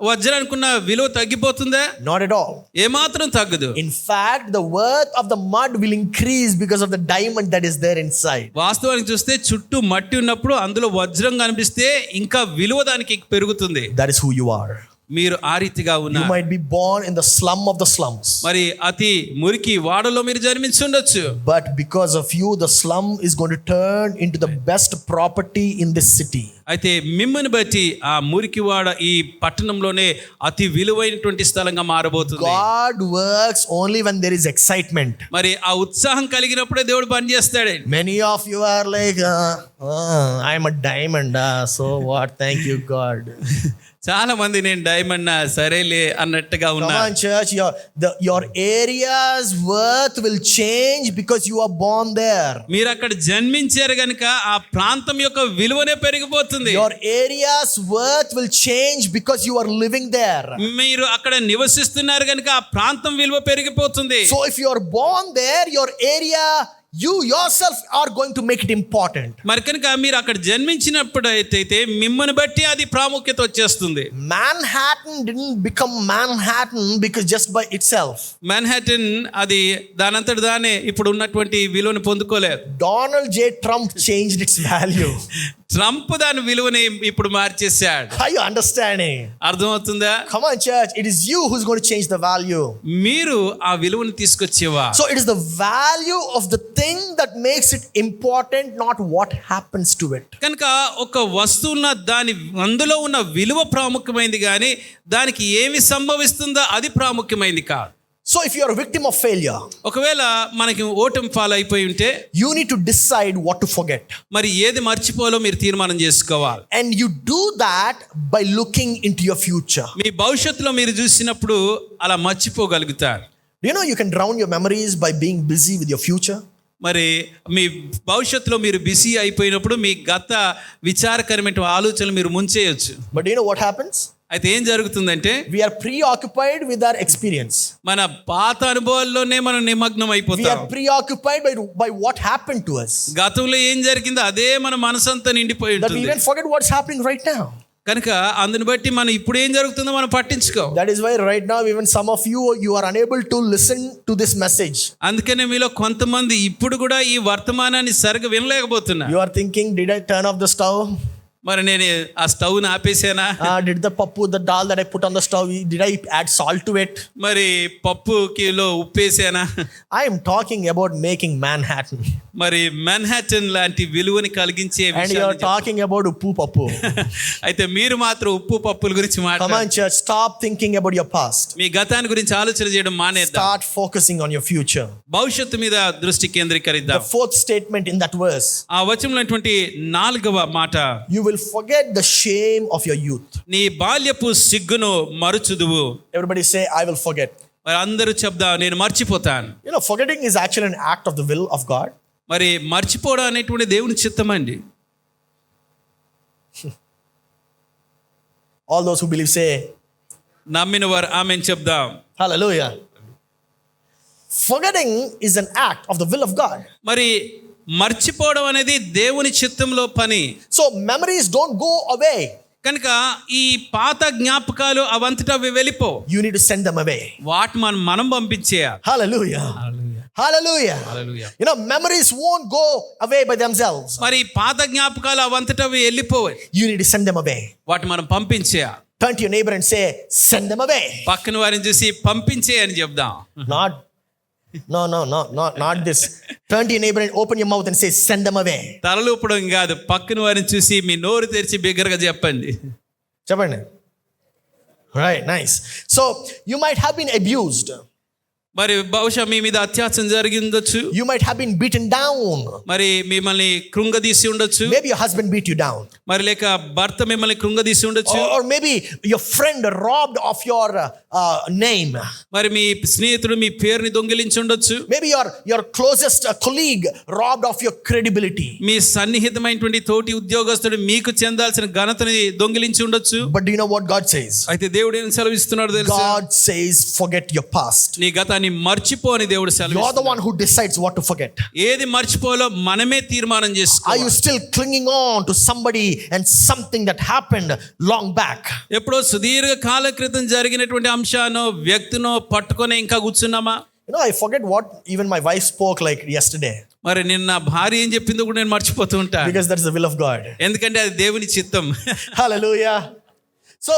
[SPEAKER 2] వజ్రానికి ఉన్న విలువ తగ్గిపోతుందా?
[SPEAKER 1] Not at all.
[SPEAKER 2] ఏమాత్రం తగ్గదు.
[SPEAKER 1] In fact, the worth of the mud will increase because of the diamond that is there inside.
[SPEAKER 2] వాస్తవానికి చూస్తే చుట్టూ మట్టి ఉన్నప్పుడు అందులో వజ్రం కనిపిస్తే ఇంకా విలువ దానికి పెరుగుతుంది.
[SPEAKER 1] That is who you are.
[SPEAKER 2] మీరు ఆ రీతిగా
[SPEAKER 1] You
[SPEAKER 2] ఉన్నారు.
[SPEAKER 1] might be born in the slum of the slums,
[SPEAKER 2] మరి అతి మురికి వాడలో మీరు జన్మించి ఉండొచ్చు.
[SPEAKER 1] but because of you, the slum is going to turn into the best property in this city.
[SPEAKER 2] అయితే మిమ్మల్ని బట్టి ఆ మురికి వాడ ఈ పట్టణంలోనే అతి విలువైనటువంటి స్థలంగా మారబోతుంది.
[SPEAKER 1] God works only when there is excitement.
[SPEAKER 2] మరి ఆ ఉత్సాహం కలిగినప్పుడే దేవుడు పని చేస్తాడు.
[SPEAKER 1] Many of you are like, I'm a diamond, so what? Thank you, God.
[SPEAKER 2] చాలా మంది నేను డైమండ్ సరేలే అన్నట్టుగా
[SPEAKER 1] Come
[SPEAKER 2] ఉన్నా.
[SPEAKER 1] on, church. Your area's worth will change because you are born there.
[SPEAKER 2] మీరు అక్కడ జన్మించారు గనుక ఆ ప్రాంతం యొక్క విలువనే పెరిగిపోతుంది.
[SPEAKER 1] Your area's worth will change because you are living there.
[SPEAKER 2] మీరు అక్కడ నివసిస్తున్నారు గనుక ఆ ప్రాంతం విలువ పెరిగిపోతుంది.
[SPEAKER 1] So if you are born there, your area, you yourself are going to make it important.
[SPEAKER 2] మరి కనుక మీరు అక్కడ జన్మించినప్పుడు అయితే మిమ్మల్ని బట్టి అది ప్రాముఖ్యత వచ్చేస్తుంది.
[SPEAKER 1] Manhattan didn't become Manhattan because just by itself.
[SPEAKER 2] Manhattan అది దానంతట దానే ఇప్పుడు ఉన్నటువంటి విలువను పొందుకోలేదు.
[SPEAKER 1] Donald J. Trump changed its value.
[SPEAKER 2] Trump దాని విలువని ఇప్పుడు మార్చేశాడు.
[SPEAKER 1] Are you understanding?
[SPEAKER 2] అర్థమవుతుందా?
[SPEAKER 1] Come on, church. It is you who's going to change the value.
[SPEAKER 2] మీరు ఆ విలువను తీసుకొచ్చేవా.
[SPEAKER 1] So it is the value of the thing that makes it important, not what happens to it.
[SPEAKER 2] కనుక ఒక వస్తువున్న దాని అందులో ఉన్న విలువ ప్రాముఖ్యమైనది కానీ దానికి ఏమి సంభవిస్తుందో అది ప్రాముఖ్యమైనది కాదు.
[SPEAKER 1] So if you are a victim of failure,
[SPEAKER 2] ఒకవేళ మనకి ఓటమి పాలు అయిపోయి ఉంటే
[SPEAKER 1] you need to decide what to forget.
[SPEAKER 2] మరి ఏది మర్చిపోవాలో మీరు తీర్మానం చేసుకోవాలి.
[SPEAKER 1] And you do that by looking into your future.
[SPEAKER 2] మీ భవిష్యత్తులో మీరు చూసినప్పుడు అలా మర్చిపోగలుగుతారు.
[SPEAKER 1] You know, you can drown your memories by being busy with your future.
[SPEAKER 2] మరి మీ భవిష్యత్తులో మీరు బిజీ అయిపోయినప్పుడు మీ గత విచారకరమైన ఆలోచనలు మీరు ముంచేయొచ్చు.
[SPEAKER 1] But do you know what happens?
[SPEAKER 2] అయితే ఏం జరుగుతుందంటే
[SPEAKER 1] We are preoccupied with our experience.
[SPEAKER 2] మన పాత అనుభవాల్లోనే మనం నిమగ్నం
[SPEAKER 1] We
[SPEAKER 2] అయిపోతాం.
[SPEAKER 1] are preoccupied by what happened to us.
[SPEAKER 2] గతంలో ఏం జరిగిందో అదే మన మనసంతా నిండిపోయి
[SPEAKER 1] That we
[SPEAKER 2] ఉంటుంది.
[SPEAKER 1] even forget what's happening right now.
[SPEAKER 2] కనుక అందుని బట్టి మనం ఇప్పుడు ఏం జరుగుతుందో మనం పట్టించుకో.
[SPEAKER 1] That is why right now even some of you are unable to listen to this message.
[SPEAKER 2] అందుకనే మీలో కొంతమంది ఇప్పుడు కూడా ఈ వర్తమానాన్ని సరిగా వినలేకపోతున్నా.
[SPEAKER 1] You are thinking, did I turn off the stove?
[SPEAKER 2] మరి నేను ఆ స్టవ్ని ఆపేసానా?
[SPEAKER 1] Did the pappu, the dal that I put on the stove, did I add salt to it?
[SPEAKER 2] మరి పప్పు కిలో ఉప్పేసానా?
[SPEAKER 1] I am talking about making Manhattan.
[SPEAKER 2] మరి Manhattan లాంటి విలువని కలిగించే
[SPEAKER 1] And you are talking about uppu pappu.
[SPEAKER 2] అయితే మీరు మాత్రం ఉప్పు పప్పుల గురించి
[SPEAKER 1] Come
[SPEAKER 2] మాట్లాడారు.
[SPEAKER 1] on, church, stop thinking about your past.
[SPEAKER 2] మీ గతాన్ని గురించి ఆలోచన చేయడం మానేద్దాం.
[SPEAKER 1] Start focusing on your future.
[SPEAKER 2] భవిష్యత్తు మీద దృష్టి
[SPEAKER 1] The
[SPEAKER 2] కేంద్రీకరిద్దాం.
[SPEAKER 1] 4th statement in that verse,
[SPEAKER 2] ఆ వచనంలోటువంటి 4వ మాట,
[SPEAKER 1] you will forget the shame of your youth.
[SPEAKER 2] నీ బాల్యపు సిగ్గును మరుచుదువు.
[SPEAKER 1] Everybody say, I will forget.
[SPEAKER 2] మరి అందరూ చెప్దా నేను మర్చిపోతాను.
[SPEAKER 1] You know, forgetting is actually an act of the will of God.
[SPEAKER 2] మరి మర్చిపోవడం అనేటువంటి దేవుని చిత్తం అండి.
[SPEAKER 1] All those who believe say,
[SPEAKER 2] నమ్మిన వారు ఆమెన్ చెప్దాం.
[SPEAKER 1] hallelujah. Forgetting is an act of the will of God.
[SPEAKER 2] మరి మర్చిపోవడం అనేది దేవుని చిత్తంలో పని.
[SPEAKER 1] So memories don't go away.
[SPEAKER 2] కనుక ఈ పాత జ్ఞాపకాలు అవంతటా అవి వెళ్ళిపో.
[SPEAKER 1] You need to send them away.
[SPEAKER 2] వాటి మనం పంపించేయాలి.
[SPEAKER 1] Hallelujah. Hallelujah. You know, memories won't go away by themselves.
[SPEAKER 2] మరి పాత జ్ఞాపకాలు అవంతటా అవి వెళ్ళిపోవాలి.
[SPEAKER 1] You need to send them away.
[SPEAKER 2] వాటి మనం పంపించేయాలి.
[SPEAKER 1] Turn to your neighbor and say, send them away.
[SPEAKER 2] పక్కన వారిని చూసి పంపించే అని చెప్దాం.
[SPEAKER 1] Not this. Turn to your neighbor and open your mouth and say, send them away.
[SPEAKER 2] తలలూపడం కాదు, పక్కన వారిని చూసి మీ నోరు తెరిచి బిగ్గరగా చెప్పండి.
[SPEAKER 1] చెప్పండి. Right, nice. So you might have been abused.
[SPEAKER 2] మరి బహుశా మీ మీద అత్యాచారం జరిగి ఉండొచ్చు.
[SPEAKER 1] You might have been beaten down.
[SPEAKER 2] మరి మిమ్మల్ని కృంగదీసి ఉండొచ్చు.
[SPEAKER 1] Maybe your husband beat you down.
[SPEAKER 2] మరి లేక భర్త మిమ్మల్ని కృంగదీసి ఉండొచ్చు.
[SPEAKER 1] Or maybe your friend robbed of your name.
[SPEAKER 2] మరి మీ స్నేహితుడు మీ పేరుని దొంగిలించి ఉండొచ్చు.
[SPEAKER 1] Maybe your closest colleague robbed of your credibility.
[SPEAKER 2] మీ సన్నిహితమైనటువంటి తోటి ఉద్యోగస్తుడు మీకు చెందాల్సిన ఘనతని దొంగిలించి ఉండొచ్చు.
[SPEAKER 1] But do you know what God says?
[SPEAKER 2] అయితే దేవుడు ఏం సెలవిస్తున్నాడు తెలుసా?
[SPEAKER 1] God says forget your past.
[SPEAKER 2] నీ గతాన్ని మర్చిపో అని దేవుడు
[SPEAKER 1] You're the
[SPEAKER 2] సెలవిస్తున్నాడు.
[SPEAKER 1] one who decides what to forget.
[SPEAKER 2] ఏది మర్చిపోవాలో మనమే తీర్మానం
[SPEAKER 1] Are you
[SPEAKER 2] చేసుకోవాలి.
[SPEAKER 1] still clinging on to somebody and something that happened long back?
[SPEAKER 2] ఎప్పుడో సుదీర్ఘ కాల క్రితం జరిగినటువంటి అంశానో వ్యక్తినో పట్టుకొని ఇంకా కూర్చున్నామా?
[SPEAKER 1] You know, I forget what even my wife spoke like yesterday,
[SPEAKER 2] మరి నిన్న భార్య ఏం చెప్పిందో కూడా నేను మర్చిపోతూ ఉంటా.
[SPEAKER 1] because that's the will of God.
[SPEAKER 2] ఎందుకంటే అది దేవుని చిత్తం.
[SPEAKER 1] Hallelujah. So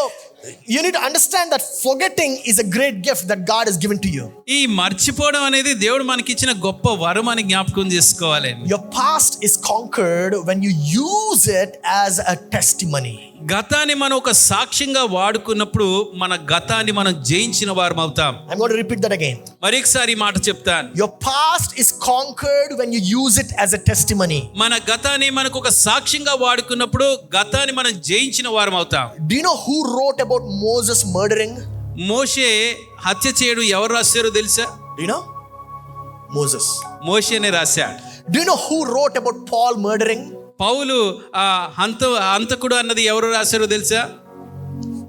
[SPEAKER 1] you need to understand that forgetting is a great gift that God has given to you.
[SPEAKER 2] ఈ మర్చిపోవడం అనేది దేవుడు మనకి ఇచ్చిన గొప్ప వరం అని జ్ఞాపకం చేసుకోవాలి.
[SPEAKER 1] Your past is conquered when you use it as a testimony.
[SPEAKER 2] గతాన్ని మనం ఒక సాక్ష్యంగా వాడుకున్నప్పుడు మన గతాన్ని మనం జయించిన వారం అవుతాం.
[SPEAKER 1] I'm going to repeat that again.
[SPEAKER 2] మరొకసారి ఈ మాట చెప్తాను.
[SPEAKER 1] Your past is conquered when you use it as a testimony.
[SPEAKER 2] మన గతాన్ని మనకు ఒక సాక్ష్యంగా వాడుకున్నప్పుడు గతాన్ని మనం జయించిన వారం అవుతాం.
[SPEAKER 1] Do you know who wrote about Moses murdering?
[SPEAKER 2] మోషే హత్య చేయడం ఎవరు రాశారో తెలుసా?
[SPEAKER 1] Do you know? Moses.
[SPEAKER 2] మోషేనే రాశాడు.
[SPEAKER 1] Do you know who wrote about Paul murdering?
[SPEAKER 2] పౌలు హంతకుడు అన్నది ఎవరు రాశారో తెలుసా?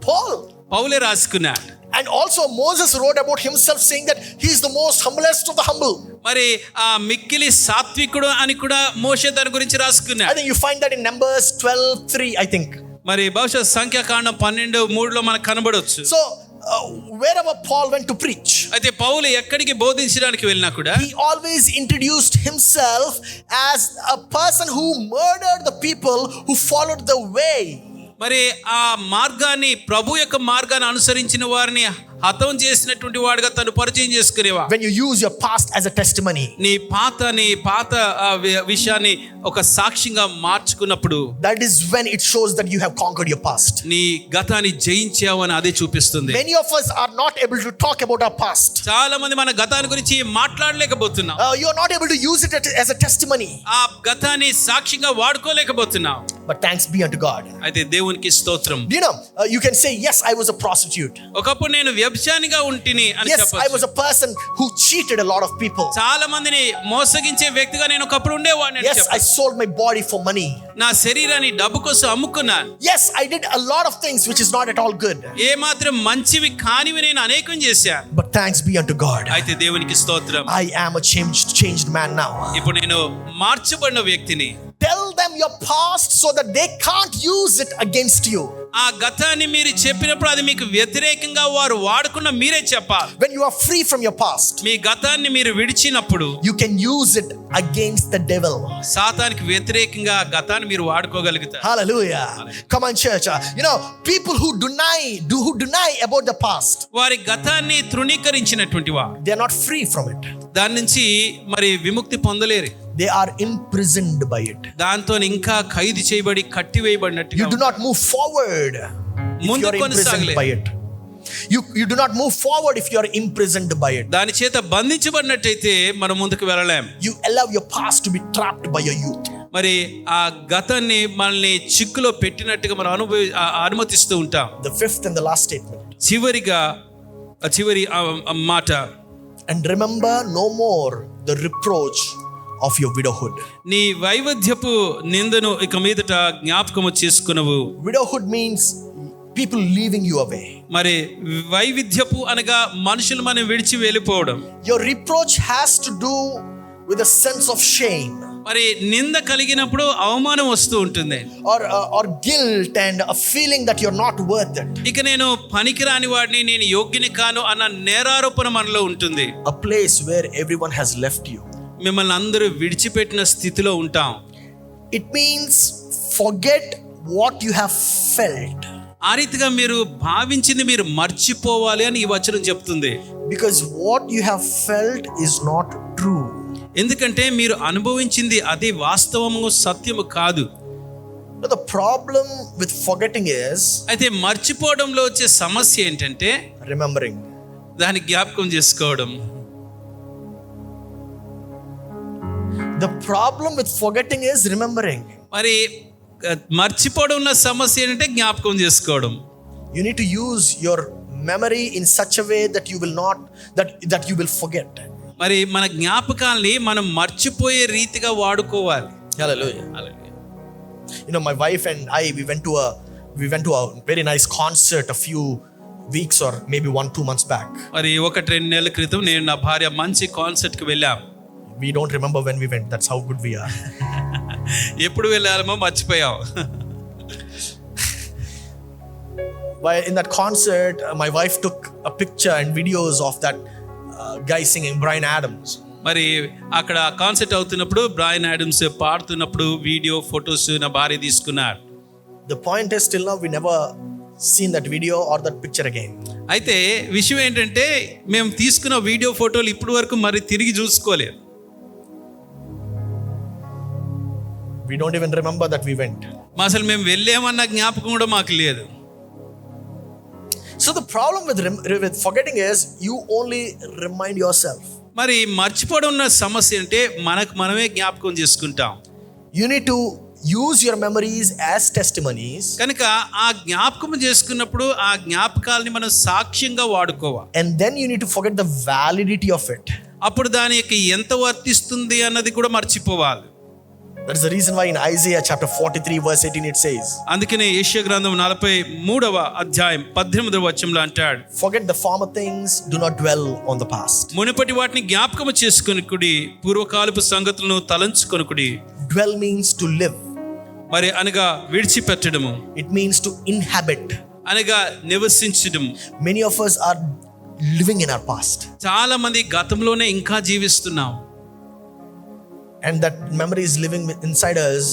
[SPEAKER 1] Paul.
[SPEAKER 2] పౌలే రాసుకున్నాడు.
[SPEAKER 1] And also Moses wrote about himself saying that he is the most humblest of the humble.
[SPEAKER 2] మరి ఆ మిక్కిలి సాత్వికుడు అని కూడా మోషే దాని గురించి
[SPEAKER 1] I
[SPEAKER 2] రాసుకున్నాడు.
[SPEAKER 1] think you find that in Numbers 12:3, I think.
[SPEAKER 2] మరి బహుశా సంఖ్యాకాండం 12:3 మనకు కనబడవచ్చు.
[SPEAKER 1] So wherever Paul went to preach,
[SPEAKER 2] అయితే పౌలు ఎక్కడికి బోధించడానికి వెళ్ళినా కూడా
[SPEAKER 1] he always introduced himself as a person who murdered the people who followed the way.
[SPEAKER 2] మరి ఆ మార్గాన్ని, ప్రభు యొక్క మార్గాన్ని అనుసరించిన వారిని హతం చేసినటువంటి వాడుగా తను పరిచయం చేసుకునేవా.
[SPEAKER 1] When you use your past as a testimony,
[SPEAKER 2] నీ పాత విషయాన్ని ఒక సాక్ష్యంగా మార్చుకున్నప్పుడు,
[SPEAKER 1] that is when it shows that you have conquered your past.
[SPEAKER 2] నీ గతాన్ని జయించావు అని అదే చూపిస్తుంది.
[SPEAKER 1] Many of us are not able to talk about our past.
[SPEAKER 2] చాలా మంది మన గతాన్ని గురించి మాట్లాడలేకపోతున్నాం.
[SPEAKER 1] You are not able to use it as a testimony.
[SPEAKER 2] ఆ గతాన్ని సాక్ష్యంగా వాడుకోలేకపోతున్నాం.
[SPEAKER 1] But thanks be unto God.
[SPEAKER 2] అయితే దేవునికి స్తోత్రం.
[SPEAKER 1] Do you know, you can say, yes, I was a prostitute.
[SPEAKER 2] ఒకప్పుడు నేను వ్యభిచారిగా ఉంటిని అని
[SPEAKER 1] Yes, I
[SPEAKER 2] చెప్పొచ్చు.
[SPEAKER 1] was a person who cheated a lot of people.
[SPEAKER 2] చాలా మందిని మోసగించే వ్యక్తిగా నేను ఒకప్పుడు ఉండేవాడిని అని
[SPEAKER 1] Yes, I
[SPEAKER 2] చెప్పొచ్చు.
[SPEAKER 1] sold my body for money.
[SPEAKER 2] నా శరీరాన్ని డబ్బు కోసం అమ్ముకున్నాను.
[SPEAKER 1] Yes, I did a lot of things which is not at all good.
[SPEAKER 2] ఏ మాత్రం మంచివి కానివి నేను అనేకం చేశాను.
[SPEAKER 1] But thanks be unto God.
[SPEAKER 2] అయితే దేవునికి స్తోత్రం.
[SPEAKER 1] I am a changed man now.
[SPEAKER 2] ఇప్పుడు నేను మార్చబడిన వ్యక్తిని.
[SPEAKER 1] Tell them your past so that they can't use it against you.
[SPEAKER 2] ఆ గతాన్ని మీరు చెప్పినప్పుడు అది మీకు వ్యతిరేకంగా వారు వాడుకున్న మీరే చెప్పాలి.
[SPEAKER 1] When you are free from your past,
[SPEAKER 2] మీ గతాన్ని మీరు విడిచినప్పుడు
[SPEAKER 1] you can use it against the devil.
[SPEAKER 2] సాతానికి వ్యతిరేకంగా గతాన్ని మీరు వాడుకోగలుగుతారు.
[SPEAKER 1] Hallelujah. Come on, church. You know, people who deny about the past,
[SPEAKER 2] వారి గతాన్ని తృణీకరించినటువంటి వారు,
[SPEAKER 1] they are not free from it.
[SPEAKER 2] దాని నుంచి మరి విముక్తి పొందలేరు.
[SPEAKER 1] They are imprisoned by it.
[SPEAKER 2] దాంతో ఇంకా ఖైదు చేయబడి కట్టివేయబడినట్టుగా
[SPEAKER 1] You do not move forward if you are imprisoned by it. You do not move forward if you are imprisoned by it.
[SPEAKER 2] దాని చేత బంధించబడినట్టయితే మనం ముందుకు వెళ్ళలేం.
[SPEAKER 1] You allow your past to be trapped by your youth.
[SPEAKER 2] మరి ఆ గతాన్ని మనల్ని చిక్కులో పెట్టినట్టుగా మనం అనుమతిస్తూ ఉంటాం.
[SPEAKER 1] The fifth and the last statement.
[SPEAKER 2] చివరి మాట.
[SPEAKER 1] And remember no more the reproach of your widowhood.
[SPEAKER 2] నీ వైవిధ్యపు నిందను ఇక మీదట జ్ఞాపకము చేసుకునవు.
[SPEAKER 1] Widowhood means people leaving you away.
[SPEAKER 2] మరి వైవిధ్యపు అనగా మనుషులు మనం విడిచి వెళ్ళిపోవడం.
[SPEAKER 1] Your reproach has to do with a sense of shame.
[SPEAKER 2] మరి నింద కలిగినప్పుడు అవమానం వస్తూ ఉంటుంది.
[SPEAKER 1] Or guilt and a feeling that you're not worth it.
[SPEAKER 2] ఇక నేను పనికిరాని వాడిని, నేను యోగ్యుని కాను అన్న నేరారోపణ మనలో ఉంటుంది.
[SPEAKER 1] A place where everyone has left you.
[SPEAKER 2] మిమ్మల్ని అందరూ విడిచిపెట్టిన స్థితిలో ఉంటాం.
[SPEAKER 1] It means forget what you have felt.
[SPEAKER 2] ఆ రీతిగా మీరు భావించింది మీరు మర్చిపోవాలి అని ఈ వచనం చెప్తుంది.
[SPEAKER 1] Because what you have felt is not true.
[SPEAKER 2] ఎందుకంటే మీరు అనుభవించింది అది వాస్తవము సత్యము కాదు.
[SPEAKER 1] But the problem with forgetting is
[SPEAKER 2] అయితే మర్చిపోవడంలో వచ్చే సమస్య ఏంటంటే
[SPEAKER 1] remembering.
[SPEAKER 2] దాన్ని జ్ఞాపకం చేసుకోవడం.
[SPEAKER 1] The problem with forgetting is remembering.
[SPEAKER 2] మరి మర్చిపోవడంలో సమస్య ఏంటంటే జ్ఞాపకం చేసుకోవడం.
[SPEAKER 1] You need to use your memory in such a way that you will not that you will forget.
[SPEAKER 2] మరి మన జ్ఞాపకాల్ని మనం మర్చిపోయే రీతిగా వాడుకోవాలి.
[SPEAKER 1] Hallelujah. You know, my wife and I, we went to a very nice concert a few weeks or maybe 1-2 months back.
[SPEAKER 2] మరి 1-2 నెలల క్రితం నేను నా భార్య మంచి కాన్సర్ట్కి వెళ్ళాం.
[SPEAKER 1] We don't remember when we went. That's how good we are.
[SPEAKER 2] ఎప్పుడు వెళ్ళామో మర్చిపోయాం.
[SPEAKER 1] In that concert, my wife took a picture and videos of that guy singing, Bryan Adams.
[SPEAKER 2] మరి అక్కడ కాన్సర్ట్ అవుతున్నప్పుడు బ్రయన్ ఆడమ్స్ పాడుతున్నప్పుడు వీడియో ఫొటోస్ నా భార్య తీసుకున్నారు.
[SPEAKER 1] The point is, till now we never seen that video or that picture again.
[SPEAKER 2] అయితే విషయం ఏంటంటే మేము తీసుకున్న వీడియో ఫోటోలు ఇప్పటి వరకు మరి తిరిగి చూసుకోలేదు.
[SPEAKER 1] We don't even remember that we went.
[SPEAKER 2] అసలు మేము వెళ్ళామన్న జ్ఞాపకం కూడా మాకు లేదు.
[SPEAKER 1] So the problem with forgetting is you only remind yourself.
[SPEAKER 2] మరి మర్చిపోవడం ఉన్న సమస్య అంటే మనమే జ్ఞాపకం చేసుకుంటాం.
[SPEAKER 1] You need to use your memories as testimonies.
[SPEAKER 2] కనుక ఆ జ్ఞాపకం చేసుకున్నప్పుడు ఆ జ్ఞాపకాలని మనం సాక్ష్యంగా వాడుకోవాలి.
[SPEAKER 1] And then you need to forget the validity of it.
[SPEAKER 2] అప్పుడు దానికి ఎంత వర్తిస్తుంది అన్నది కూడా మర్చిపోవాలి.
[SPEAKER 1] That is the reason why in Isaiah chapter 43 verse 18 it says.
[SPEAKER 2] అందుకనే యెషయా గ్రంథం 43వ అధ్యాయం 18వ వచనంలో అంటాడు,
[SPEAKER 1] Forget the former things, do not dwell on the past.
[SPEAKER 2] మునుపటి వాటిని జ్ఞాపకము చేసుకొనుకుడి, పూర్వకాలపు సంగతులను తలంచుకొనుకుడి.
[SPEAKER 1] Dwell means to live.
[SPEAKER 2] మరి అనగా విడిచిపెట్టడము.
[SPEAKER 1] It means to inhabit.
[SPEAKER 2] అనగా నివసించడం.
[SPEAKER 1] Many of us are living in our past.
[SPEAKER 2] చాలా మంది గతంలోనే ఇంకా జీవిస్తున్నాం.
[SPEAKER 1] And that memory is living inside us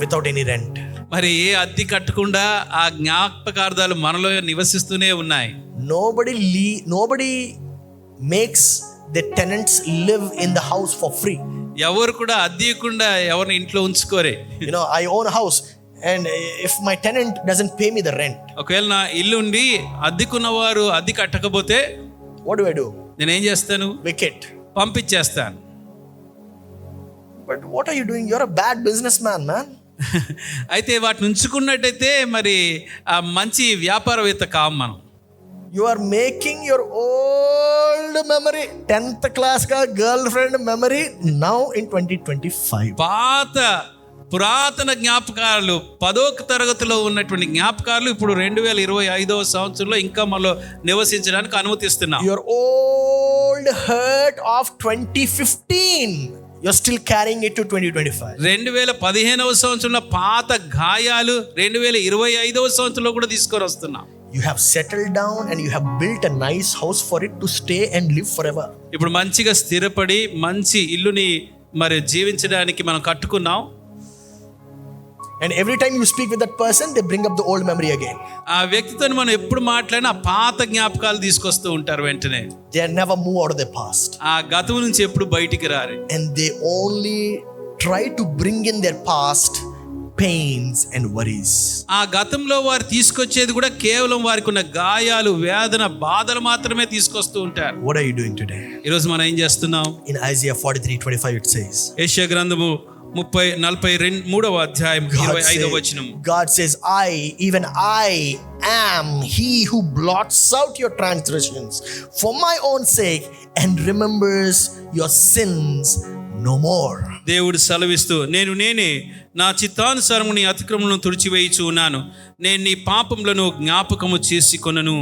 [SPEAKER 1] without any rent.
[SPEAKER 2] మరి ఏ అద్దె కట్టకుండా ఆ జ్ఞాపకార్థాలు మనలో నివసిస్తూనే ఉన్నాయి.
[SPEAKER 1] Nobody makes the tenants live in the house for free.
[SPEAKER 2] ఎవరు కూడా అద్దెయకుండా ఎవరిని ఇంట్లో ఉంచుకోరే.
[SPEAKER 1] You know, I own a house and if my tenant doesn't pay me the rent,
[SPEAKER 2] ఒకవేళ నా ఇల్లు ఉండి అద్దెకున్నవారు అద్దె కట్టకపోతే
[SPEAKER 1] what do?
[SPEAKER 2] నేనేం చేస్తాను?
[SPEAKER 1] Vacate.
[SPEAKER 2] పంపించేస్తాను.
[SPEAKER 1] But what are you doing? You're a bad businessman, man.
[SPEAKER 2] అయితే వాటిని ఉంచుకున్నట్టయితే మరి ఆ మంచి వ్యాపారవేత్త కాం మనం.
[SPEAKER 1] You are making your old memory 10th class ka girlfriend memory now in 2025.
[SPEAKER 2] పాత పురాతన జ్ఞాపకాలు 10వ తరగతిలో ఉన్నటువంటి జ్ఞాపకాలు ఇప్పుడు 2025వ సంవత్సరంలో ఇంకా మనలో నివసించడానికి అనుమతిస్తున్నాం.
[SPEAKER 1] Your old hurt of 2015, you're still carrying it to 2025.
[SPEAKER 2] 2015వ సంవత్సరంలో పాత గాయాలు 2025వ సంవత్సరంలో కూడా తీసుకొని వస్తున్నాం.
[SPEAKER 1] You have settled down and you have built a nice house for it to stay and live forever.
[SPEAKER 2] ఇప్పుడు మంచిగా స్థిరపడి మంచి ఇల్లుని మరి జీవించడానికి మనం కట్టుకున్నాం.
[SPEAKER 1] And every time you speak with that person, they bring up the old memory again.
[SPEAKER 2] ఆ వ్యక్తితో మనం ఎప్పుడు మాట్లాడినా పాత జ్ఞాపకాలు తీసుకొస్తూ ఉంటారు వెంటనే.
[SPEAKER 1] They never move out of their past.
[SPEAKER 2] ఆ గతం నుంచి ఎప్పుడు బయటికి రారు.
[SPEAKER 1] And they only try to bring in their past pains and worries.
[SPEAKER 2] ఆ గతంలో వారు తీసుకొచ్చేది కూడా కేవలం వారికి ఉన్న గాయాలు, వేదన, బాధలు మాత్రమే తీసుకొస్తూ ఉంటారు.
[SPEAKER 1] What are you doing today?
[SPEAKER 2] ఈరోజు మనం ఏం చేస్తున్నాం?
[SPEAKER 1] In Isaiah 43:25 it says.
[SPEAKER 2] యెషయా గ్రంథము 43వ అధ్యాయం 25వ వచనం.
[SPEAKER 1] God says, even I am he who blots out your transgressions for my own sake and remembers your sins no more.
[SPEAKER 2] దేవుడు సెలవిస్తూ, నేనే నా చిత్తానుసారము నీ అతిక్రమములను తుడిచివేయుచు ఉన్నాను, నేను నీ పాపములను జ్ఞాపకము చేసుకొనను.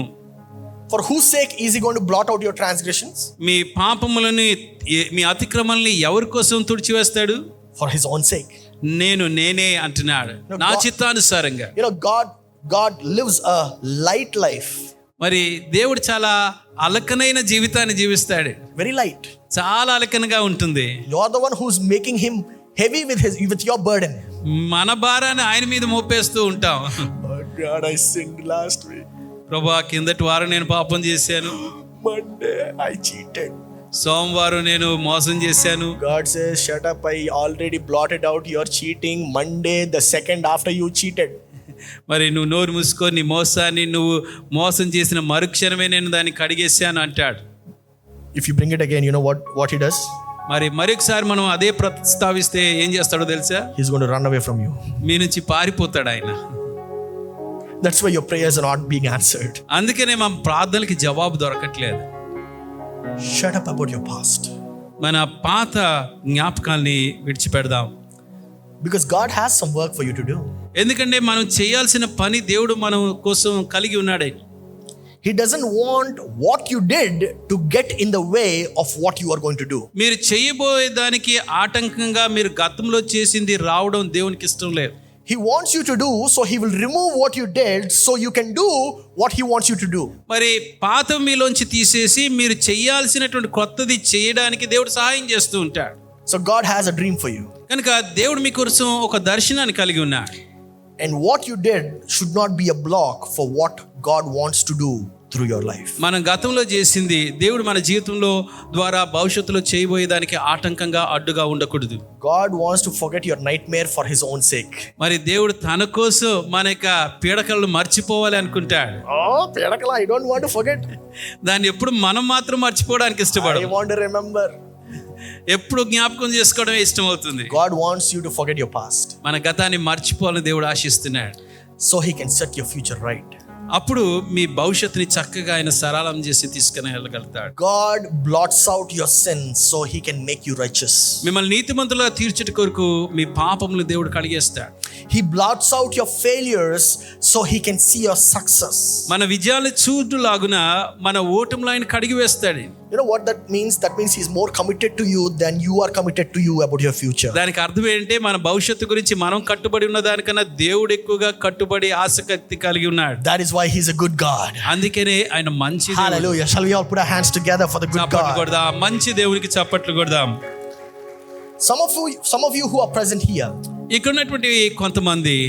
[SPEAKER 1] For whose sake is he going to blot out your transgressions?
[SPEAKER 2] మీ పాపములను మీ అతిక్రమాలని ఎవరి కోసం తుడిచివేస్తాడు?
[SPEAKER 1] For his own sake.
[SPEAKER 2] నేనే అంటున్నాడు, నా చిత్తానుసారంగా.
[SPEAKER 1] You know, God lives a light life.
[SPEAKER 2] మరి దేవుడు చాలా అలకనైన జీవితాన్ని జీవిస్తాడు.
[SPEAKER 1] Very light.
[SPEAKER 2] చాలా అలకనగా ఉంటుంది.
[SPEAKER 1] You are the one who's making him heavy with your burden.
[SPEAKER 2] మన భారాన్ని ఆయన మీద మోపేస్తూ ఉంటాం.
[SPEAKER 1] God, I sinned last week.
[SPEAKER 2] ప్రభా కిందటి వారం నేను పాపం చేశాను,
[SPEAKER 1] Monday, I cheated.
[SPEAKER 2] సోమవారం నేను మోసం చేశాను.
[SPEAKER 1] God says, shut up, I already blotted out your cheating. Monday, the second after you cheated.
[SPEAKER 2] మరి నువ్వు నోరు మూసుకొని నీ మోసాన్ని నువ్వు మోసం చేసిన మరుక్షణమే నేను దాన్ని కడిగేశాను అంటాడు.
[SPEAKER 1] If you bring it again, you know what he does?
[SPEAKER 2] మరి మరొకసారి మనం అదే ప్రస్తావిస్తే ఏం చేస్తాడో తెలుసా?
[SPEAKER 1] He's going to run away from you.
[SPEAKER 2] మీ నుంచి పారిపోతాడు ఆయన.
[SPEAKER 1] That's why your prayers are not being answered.
[SPEAKER 2] అందుకనే మా ప్రార్థనలకి జవాబు దొరకట్లేదు.
[SPEAKER 1] Shut up about your past.
[SPEAKER 2] మన పాత జ్ఞాపకాల్ని విడిచిపెడదాం.
[SPEAKER 1] Because God has some work for you to do.
[SPEAKER 2] ఎందుకంటే మనం చేయాల్సిన పని దేవుడు మనం కోసం కలిగి ఉన్నాడే.
[SPEAKER 1] He doesn't want what you did to get in the way of what you are going to do.
[SPEAKER 2] మీరు చేయబోయే దానికి ఆటంకంగా మీరు గతంలో చేసింది రావడం దేవునికి ఇష్టం లేదు.
[SPEAKER 1] He wants you to do, so he will remove what you did so you can do what he wants you to do.
[SPEAKER 2] మరి పాత మీలోంచి తీసేసి మీరు చేయాల్సినటువంటి కొత్తది చేయడానికి దేవుడు సహాయం చేస్తూ ఉంటాడు.
[SPEAKER 1] So God has a dream for you.
[SPEAKER 2] కనుక దేవుడు మీ కోసం ఒక దర్శనాన్ని కలిగి ఉన్నాడు.
[SPEAKER 1] And what you did should not be a block for what God wants to do through your life.
[SPEAKER 2] మనం గతంలో చేసింది దేవుడు మన జీవితంలో ద్వారా భవిష్యత్తులో చేయబోయేదానికి ఆటంకంగా అడ్డుగా ఉండకూడదు.
[SPEAKER 1] God wants to forget your nightmare for his own sake.
[SPEAKER 2] మరి దేవుడు తన కోసం మన యొక్క పీడకలను మర్చిపోవాలి అనుకుంటాడు.
[SPEAKER 1] Oh, Pedakala, I don't want to forget.
[SPEAKER 2] దాన్ని ఎప్పుడు మనం మాత్రం మర్చిపోవడానికి
[SPEAKER 1] I
[SPEAKER 2] ఇష్టపడము.
[SPEAKER 1] want to remember.
[SPEAKER 2] ఎప్పుడు జ్ఞాపకం చేసుకోవడమే ఇష్టం అవుతుంది.
[SPEAKER 1] God wants you to forget your past
[SPEAKER 2] మన గతాన్ని మర్చిపోవాలని దేవుడు ఆశిస్తున్నాడు.
[SPEAKER 1] so he can set your future right.
[SPEAKER 2] అప్పుడు మీ భవిష్యత్తుని చక్కగా ఆయన సరళం చేసి తీసుకుని వెళ్ళగలుగుతాడు.
[SPEAKER 1] God blots out your sins so he can make you righteous.
[SPEAKER 2] మిమ్మల్ని నీతిమంతులుగా తీర్చుట కొరకు మీ పాపములు దేవుడు కడిగేస్తాడు.
[SPEAKER 1] He blots out your failures so he can see your success.
[SPEAKER 2] మన విజయాలు చూడులాగున మన ఓటములు ఆయన కడిగి వేస్తాడు.
[SPEAKER 1] You know what that means? That means he's more committed to you than you are committed to you about your future.
[SPEAKER 2] దానికి అర్థం ఏంటంటే మన భవిష్యత్తు గురించి మనం కట్టుబడి ఉన్న దానికన్నా దేవుడు ఎక్కువగా కట్టుబడి ఆసక్తి కలిగి ఉన్నాడు.
[SPEAKER 1] That is why he's a good God.
[SPEAKER 2] అందుకనే ఆయన మంచి దేవుడు.
[SPEAKER 1] Hallelujah. Shall we all put our hands together for the good
[SPEAKER 2] చప్పట్లు
[SPEAKER 1] God?
[SPEAKER 2] కొడదాం, మంచి దేవునికి చప్పట్లు కొడదాం.
[SPEAKER 1] Some of you who are present here,
[SPEAKER 2] ఇక్కడ ఉన్నటువంటి కొంతమంది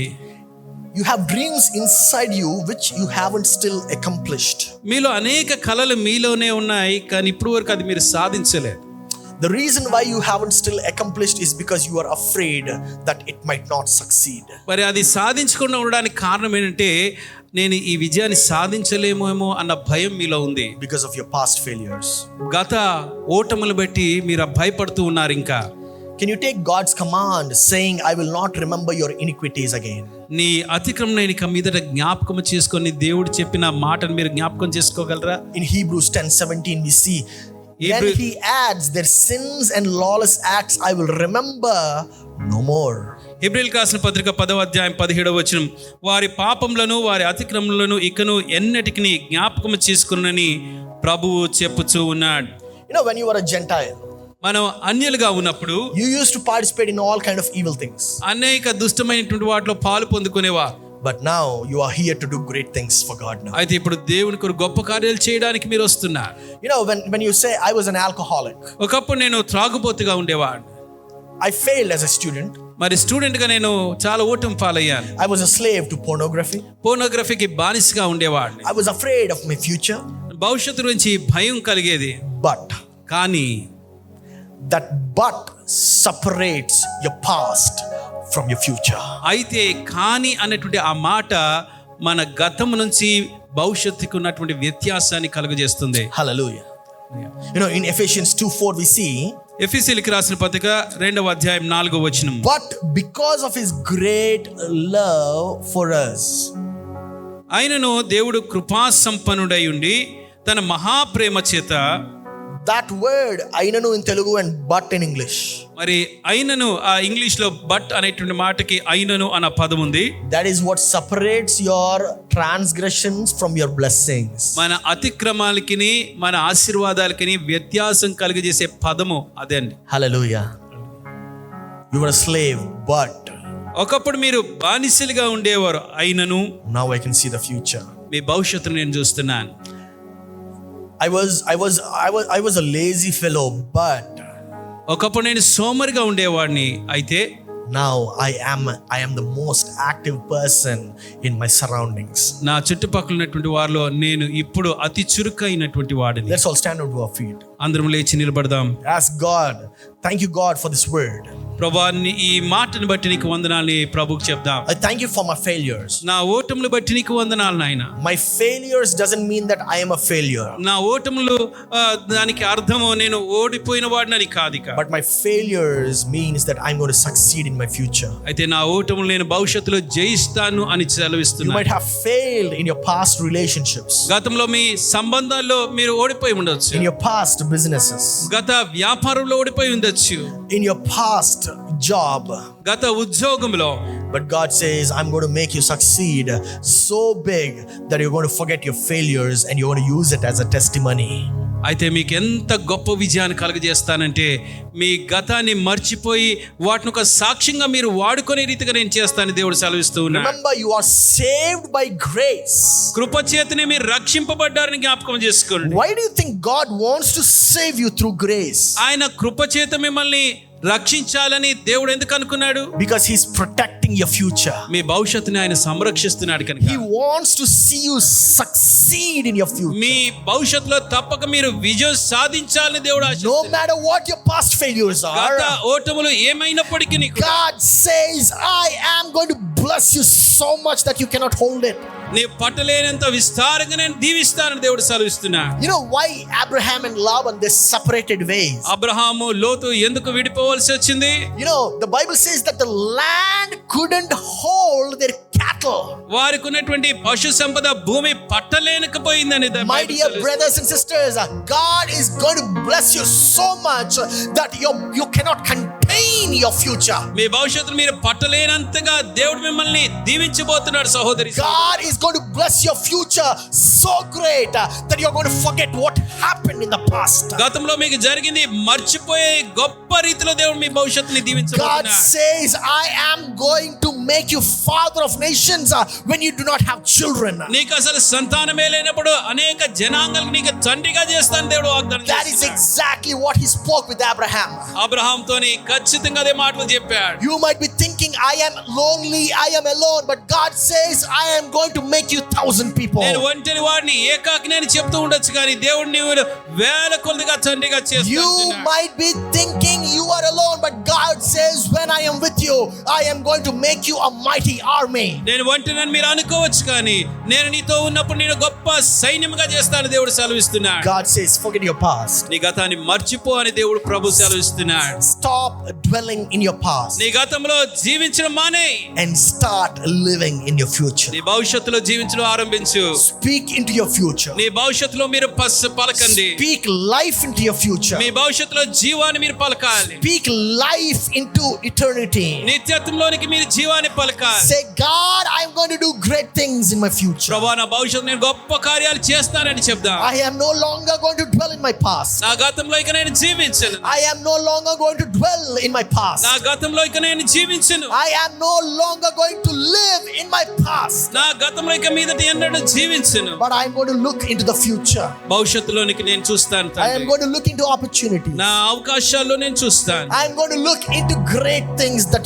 [SPEAKER 1] you have dreams inside you which you haven't still accomplished.
[SPEAKER 2] మీలో అనేక కళలు మీలోనే ఉన్నాయి, కానీ ఇప్పుడు వరకు అది మీరు సాధించలేదు.
[SPEAKER 1] The reason why you haven't still accomplished is because you are afraid that it might not succeed.
[SPEAKER 2] మరి అది సాధించకుండా ఉండడానికి కారణం ఏంటంటే నేను ఈ విజయాన్ని సాధించలేమేమో అన్న భయం మీలో ఉంది.
[SPEAKER 1] Because of your past failures.
[SPEAKER 2] గత ఓటములు బట్టి మీరు భయపడుతూ ఉన్నారు. ఇంకా
[SPEAKER 1] Can you take God's command saying, I will not remember your iniquities again?
[SPEAKER 2] నీ అతిక్రమణ ఇక మీదట జ్ఞాపకం చేసుకొని దేవుడు చెప్పిన మాటను మీరు జ్ఞాపకం చేసుకోగలరా?
[SPEAKER 1] In Hebrews 10:17 we see, then he adds, their sins and lawless acts I will remember no more.
[SPEAKER 2] హెబ్రీయులకు రాసిన పత్రిక 10వ అధ్యాయం 17వ వచనం, వారి పాపములను వారి అతిక్రమములను ఇకను ఎన్నటికి జ్ఞాపకం చేసుకునని ప్రభువు చెప్పుచూ ఉన్నాడు.
[SPEAKER 1] You know, when you were a Gentile,
[SPEAKER 2] మనం అన్యులుగా ఉన్నప్పుడు
[SPEAKER 1] you used to participate in all kind of evil things.
[SPEAKER 2] అనేక దుష్టమైనటువంటి వాటిలో పాలు పొందుకునేవా.
[SPEAKER 1] But now you are here to do great things for God now.
[SPEAKER 2] అయితే ఇప్పుడు దేవుని కొరకు గొప్ప కార్యాలు చేయడానికి మీరు వస్తున్నారు.
[SPEAKER 1] You know, when you say I was an alcoholic,
[SPEAKER 2] ఒకప్పుడు నేను త్రాగుబోతుగా ఉండేవాడిని.
[SPEAKER 1] I failed as a student.
[SPEAKER 2] మరి స్టూడెంట్ గా నేను చాలా ఓటమి పాలయ్యాను.
[SPEAKER 1] I was a slave to pornography.
[SPEAKER 2] పోర్నోగ్రఫీకి బానిసగా ఉండేవాడిని.
[SPEAKER 1] I was afraid of my future.
[SPEAKER 2] భవిష్యత్తు గురించి భయం కలిగేది.
[SPEAKER 1] But
[SPEAKER 2] కానీ
[SPEAKER 1] that but separates your past from your future.
[SPEAKER 2] అయితే కానీ అన్నటువంటి ఆ మాట మన గతం నుంచి భవిష్యత్తుకు ఉన్నటువంటి వ్యత్యాసాన్ని కలుగజేస్తుంది.
[SPEAKER 1] Hallelujah. You know, in Ephesians 2:4 we see,
[SPEAKER 2] ఎఫెసీయులకు రాసిన పత్రిక 2వ అధ్యాయం 4వ వచనం,
[SPEAKER 1] but because of his great love for us.
[SPEAKER 2] ఆయనను దేవుడు కృపా సంపన్నుడై ఉండి తన మహాప్రేమ చేత.
[SPEAKER 1] That word ainanu in Telugu and but in English.
[SPEAKER 2] మరి అయినను ఆ ఇంగ్లీష్ లో బట్ అనేటువంటి మాటకి అయినను అన్న పదం ఉంది.
[SPEAKER 1] That is what separates your transgressions from your blessings.
[SPEAKER 2] మన అతిక్రమాలకిని మన ఆశీర్వాదాలకిని వ్యత్యాసం కలిగజేసే పదము అదే అండి.
[SPEAKER 1] Hallelujah. You were a slave, but
[SPEAKER 2] ఒకప్పుడు మీరు బానిసలుగా ఉండేవారు, అయినను
[SPEAKER 1] now I can see the future.
[SPEAKER 2] మీ భవిష్యత్తును నేను చూస్తున్నాను.
[SPEAKER 1] I was a lazy fellow, but
[SPEAKER 2] ఒకప్పుడు నేను సోమరిగా ఉండేవాడిని, అయితే
[SPEAKER 1] now I am the most active person in my surroundings.
[SPEAKER 2] నా చుట్టుపక్కల ఉన్నటువంటి వారిలో నేను ఇప్పుడు అతి చురుకైనటువంటి వాడిని.
[SPEAKER 1] Let's all stand up to our feet.
[SPEAKER 2] అందరం లేచి నిలబడదాం.
[SPEAKER 1] Ask God. Thank you, God, for this word.
[SPEAKER 2] ప్రభువా, ఈ మాటను బట్టి నీకు వందనాలని ప్రభువుకు చెప్దాం.
[SPEAKER 1] I thank you for my failures.
[SPEAKER 2] నా ఓటములు బట్టి నీకు వందనాలు నాయన.
[SPEAKER 1] My failures doesn't mean that I am a failure.
[SPEAKER 2] నా ఓటములు దానికి అర్థము నేను ఓడిపోయిన వాడినని కాదు ఇక.
[SPEAKER 1] But my failures means that I'm going to succeed in my future.
[SPEAKER 2] అయితే నా ఓటములు నేను భవిష్యత్తులో జయిస్తాను అని
[SPEAKER 1] You
[SPEAKER 2] సెలవిస్తున్నాను.
[SPEAKER 1] might have failed in your past relationships,
[SPEAKER 2] గతంలో మీ సంబంధాల్లో మీరు ఓడిపోయి ఉండొచ్చు.
[SPEAKER 1] in your past businesses,
[SPEAKER 2] గత వ్యాపారంలో ఓడిపోయి ఉండొచ్చు.
[SPEAKER 1] in your past job.
[SPEAKER 2] గత ఉద్యోగంలో.
[SPEAKER 1] But God says, I'm going to make you succeed so big that you're going to forget your failures and you're going to use it as a testimony.
[SPEAKER 2] అయితే మీకు ఎంత గొప్ప విజయాన్ని కలుగజేస్తానంటే మీ గతాన్ని మర్చిపోయి వాటిని ఒక సాక్ష్యంగా మీరు వాడుకునే రీతిగా నేను చేస్తాను దేవుడు సెలవిస్తూ ఉన్నాడు.
[SPEAKER 1] Remember, you are saved by grace.
[SPEAKER 2] కృపచేతనే మీరు రక్షింపబడ్డారని జ్ఞాపకం చేసుకోండి.
[SPEAKER 1] Why do you think God wants to save you through grace?
[SPEAKER 2] ఆయన కృపచేత మిమ్మల్ని రక్షించాలని దేవుడు ఎందుకు అనుకున్నాడు?
[SPEAKER 1] Because He's protecting your future.
[SPEAKER 2] మీ భవిష్యత్తుని ఆయన సంరక్షిస్తున్నాడు కనుక.
[SPEAKER 1] He wants to see you succeed in your future.
[SPEAKER 2] మీ భవిష్యత్తులో తప్పక మీరు విజయం సాధించాలని దేవుడు
[SPEAKER 1] No
[SPEAKER 2] ఆశిస్తున్నాడు.
[SPEAKER 1] matter what your past failures
[SPEAKER 2] గత
[SPEAKER 1] are,
[SPEAKER 2] ఓటములు ఏమైనప్పటికీ నీకు
[SPEAKER 1] God says, I am going to bless you so much that you cannot hold it.
[SPEAKER 2] నీ పట్టలేనంత విస్తారంగా నేను దీవిస్తానని దేవుడు సెలవిస్తున్నాడు.
[SPEAKER 1] You know why Abraham and Laban, they separated ways?
[SPEAKER 2] Abraham లోతు ఎందుకు విడిపోవలసి వచ్చింది?
[SPEAKER 1] You know, the Bible says that the land couldn't hold their cattle.
[SPEAKER 2] వారికి ఉన్నటువంటి పశు సంపద భూమి పట్టలేనకపోయిందని
[SPEAKER 1] My dear brothers and sisters, God is going to bless you so much that you cannot contain your future.
[SPEAKER 2] మీ భవిష్యత్తును మీరు పట్టలేనంతగా దేవుడు మిమ్మల్ని దీవించబోతున్నాడు సహోదరి.
[SPEAKER 1] God is going to bless your future so great that you're going to forget what happened in the past.
[SPEAKER 2] గతంలో మీకు జరిగింది మర్చిపోయే గొప్ప రీతిలో దేవుడు మీ భవిష్యత్తుని
[SPEAKER 1] God
[SPEAKER 2] దీవించబోతున్నాడు.
[SPEAKER 1] says, I am going to make you father of nations when you do not have children.
[SPEAKER 2] నీకు అసలు సంతానమే లేనప్పుడు అనేక జనాంగాలకు నీకు తండ్రిగా చేస్తాను దేవుడు వాగ్దానం
[SPEAKER 1] That is
[SPEAKER 2] చేస్తున్నాడు.
[SPEAKER 1] exactly what he spoke with Abraham.
[SPEAKER 2] అబ్రహాంతోని ఖచ్చితంగా అదే మాటలు చెప్పాడు.
[SPEAKER 1] You might be thinking, I am lonely, I am alone, but God says, I am going to make you 1,000 people.
[SPEAKER 2] నేను ఒంటరి వాడిని ఏకాకి నేను చెప్తూ ఉండొచ్చు కానీ దేవుడు నీవు వేల కొలదిగా తండ్రిగా
[SPEAKER 1] You
[SPEAKER 2] చేస్తాడు.
[SPEAKER 1] might be thinking you are alone, but God says, when I am with you, I am going to make you a mighty army.
[SPEAKER 2] నేను ఒంటరిని మీరు అనుకోవచ్చు కానీ నేను నీతో ఉన్నప్పుడు నేను గొప్ప సైన్యంగా చేస్తాను దేవుడు సెలవిస్తున్నాడు.
[SPEAKER 1] God says, forget your past.
[SPEAKER 2] నీ గతాన్ని మర్చిపో అని దేవుడు ప్రభు సెలవిస్తున్నాడు.
[SPEAKER 1] Stop dwelling in your past
[SPEAKER 2] నీ గతంలో జీవించడం మానేయ్,
[SPEAKER 1] and start living in your future.
[SPEAKER 2] నీ భవిష్యత్తులో జీవించడం ఆరంభించు.
[SPEAKER 1] Speak into your future.
[SPEAKER 2] నీ భవిష్యత్తులో మీరు పలకండి.
[SPEAKER 1] Speak life into your future.
[SPEAKER 2] మీ భవిష్యత్తులో జీవాన్ని మీరు పలకాలి.
[SPEAKER 1] Speak life into eternity.
[SPEAKER 2] నిత్యత్వంలోనికి మీరు జీవాన్ని పలకాలి.
[SPEAKER 1] Say, God, I'm going to do great things in my future.
[SPEAKER 2] ప్రభువా, నా భవిష్యత్తు నేను గొప్ప కార్యాలు చేస్తానని చెప్దాం.
[SPEAKER 1] I am no longer going to dwell in my past.
[SPEAKER 2] నా గతంలో ఇక నేను జీవించను.
[SPEAKER 1] I am no longer going to dwell in my past.
[SPEAKER 2] నా గతంలో ఇక నేను జీవించను.
[SPEAKER 1] I am no longer going to live in my past.
[SPEAKER 2] నా గతంలో ఇక మీదట ఎన్నడూ జీవించను.
[SPEAKER 1] But I am going to look into the future.
[SPEAKER 2] భవిష్యత్తులోనికి నేను చూస్తాను
[SPEAKER 1] I
[SPEAKER 2] తండ్రి.
[SPEAKER 1] am going to look into opportunities.
[SPEAKER 2] నా అవకాశాల్లో నేను చూస్తాను.
[SPEAKER 1] I am going to look into great things that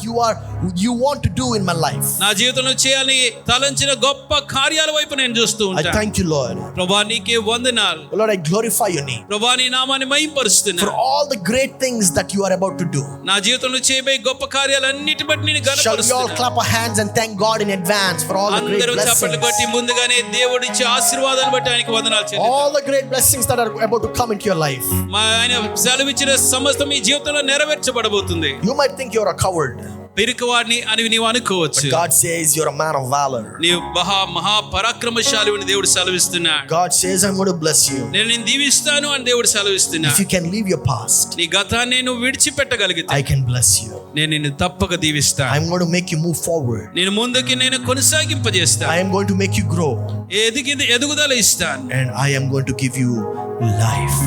[SPEAKER 1] you want to do in my life.
[SPEAKER 2] నా జీవితంలో చేయాలని తలంచిన గొప్ప కార్యాల వైపు నేను చూస్తూ
[SPEAKER 1] I
[SPEAKER 2] ఉంటాను.
[SPEAKER 1] thank you, Lord.
[SPEAKER 2] ప్రభువా, నీకే వందనాలు.
[SPEAKER 1] Lord, I glorify your name
[SPEAKER 2] ప్రభువా, నీ నామాన్ని
[SPEAKER 1] for
[SPEAKER 2] మహిమపరుస్తున్నాను.
[SPEAKER 1] all the great things that you are about to do.
[SPEAKER 2] నా జీవితంలో చేయబోయే గొప్ప కార్యాలన్నిటి బట్టి నేను
[SPEAKER 1] Shall we all
[SPEAKER 2] గణపరుస్తున్నాను.
[SPEAKER 1] clap our hands and thank God in advance for all the great
[SPEAKER 2] అందరూ చప్పట్లు కొట్టి
[SPEAKER 1] blessings?
[SPEAKER 2] ముందుగానే దేవుడి ఇచ్చే ఆశీర్వాదాలను బట్టి ఆయనకి వందనాలు చెల్లిద్దాం.
[SPEAKER 1] All the great blessings that are about to come into your life.
[SPEAKER 2] మా ఆయన సెలవిచ్చిన సమస్తం మీ జీవితంలో నెరవేర్చబడబోతుంది.
[SPEAKER 1] You might think you're a coward,
[SPEAKER 2] పిరికివాడిని అని నీవు అనుకోవచ్చు.
[SPEAKER 1] but God says you're a man of valor.
[SPEAKER 2] నీవు మహాపరాక్రమశాలిని దేవుడు సెలవిస్తున్నాడు.
[SPEAKER 1] God says, I'm going to bless you.
[SPEAKER 2] నేను నిన్ను దీవిస్తాను అని దేవుడు
[SPEAKER 1] If
[SPEAKER 2] సెలవిస్తున్నాడు.
[SPEAKER 1] you can leave your past,
[SPEAKER 2] నీ గతాన్ని నువ్వు విడిచిపెట్టగలిగితే
[SPEAKER 1] I can bless you.
[SPEAKER 2] నేను నిన్ను తప్పక దీవిస్తాను.
[SPEAKER 1] I'm going to make you move forward.
[SPEAKER 2] నేను ముందుకి నేను కొనసాగింపజేస్తాను.
[SPEAKER 1] I am going to make you grow.
[SPEAKER 2] ఎదుగుదల ఇస్తాను.
[SPEAKER 1] And I am going to give you life.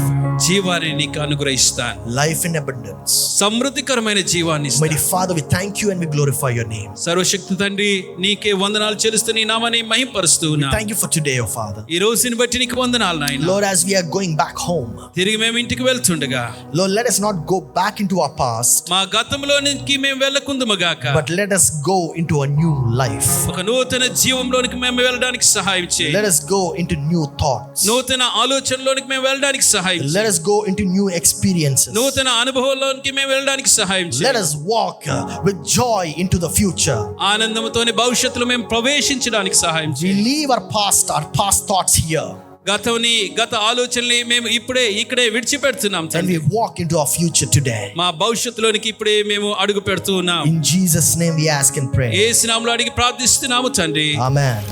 [SPEAKER 2] జీవాన్ని నీకు అనుగ్రహిస్తాను.
[SPEAKER 1] life in abundance.
[SPEAKER 2] సమృద్ధికరమైన జీవాన్ని
[SPEAKER 1] Mighty
[SPEAKER 2] ఇస్తాను.
[SPEAKER 1] Father, we thank you and we glorify your name.
[SPEAKER 2] సర్వశక్తి తండ్రి, నీకే వందనాలు చెల్లిస్తూ నీ నామాన్ని మహిమపరుస్తూ ఉన్నా.
[SPEAKER 1] Thank you for today, oh Father.
[SPEAKER 2] ఈ రోజుని బట్టి నీకు వందనాలు నాయన.
[SPEAKER 1] Lord, as we are going back home,
[SPEAKER 2] తిరిగి మేము ఇంటికి వెళ్తుండగా
[SPEAKER 1] Lord, let us not go back into our past,
[SPEAKER 2] మా గతంలోనికి మేము వెళ్ళకుందుముగాక,
[SPEAKER 1] but let us go into a new life.
[SPEAKER 2] ఒక నూతన జీవంలోనికి మేము వెళ్ళడానికి సహాయం చేయి.
[SPEAKER 1] Let us go into new thoughts.
[SPEAKER 2] నూతన ఆలోచనలోనికి మేము వెళ్ళడానికి సహాయం చేయి.
[SPEAKER 1] Let us go into new experiences.
[SPEAKER 2] నూతన అనుభవంలోనికి మేము వెళ్ళడానికి సహాయం చేయి.
[SPEAKER 1] Let us walk with joy into the future.
[SPEAKER 2] ఆనందంతోనే భవిష్యత్తులో మేము ప్రవేశించడానికి సహాయం
[SPEAKER 1] We
[SPEAKER 2] చేయి.
[SPEAKER 1] leave our past thoughts here,
[SPEAKER 2] గత ఆలోచనల్ని మేము ఇక్కడే విడిచిపెడుతున్నాం
[SPEAKER 1] and
[SPEAKER 2] తండ్రి.
[SPEAKER 1] we walk into our future today.
[SPEAKER 2] మా భవిష్యత్తులోనికి ఇప్పుడే మేము అడుగు పెడుతూ ఉన్నాం.
[SPEAKER 1] In Jesus' name we ask and pray.
[SPEAKER 2] యేసు నామములో అడిగి ప్రార్థిస్తున్నాము తండ్రి.
[SPEAKER 1] Amen.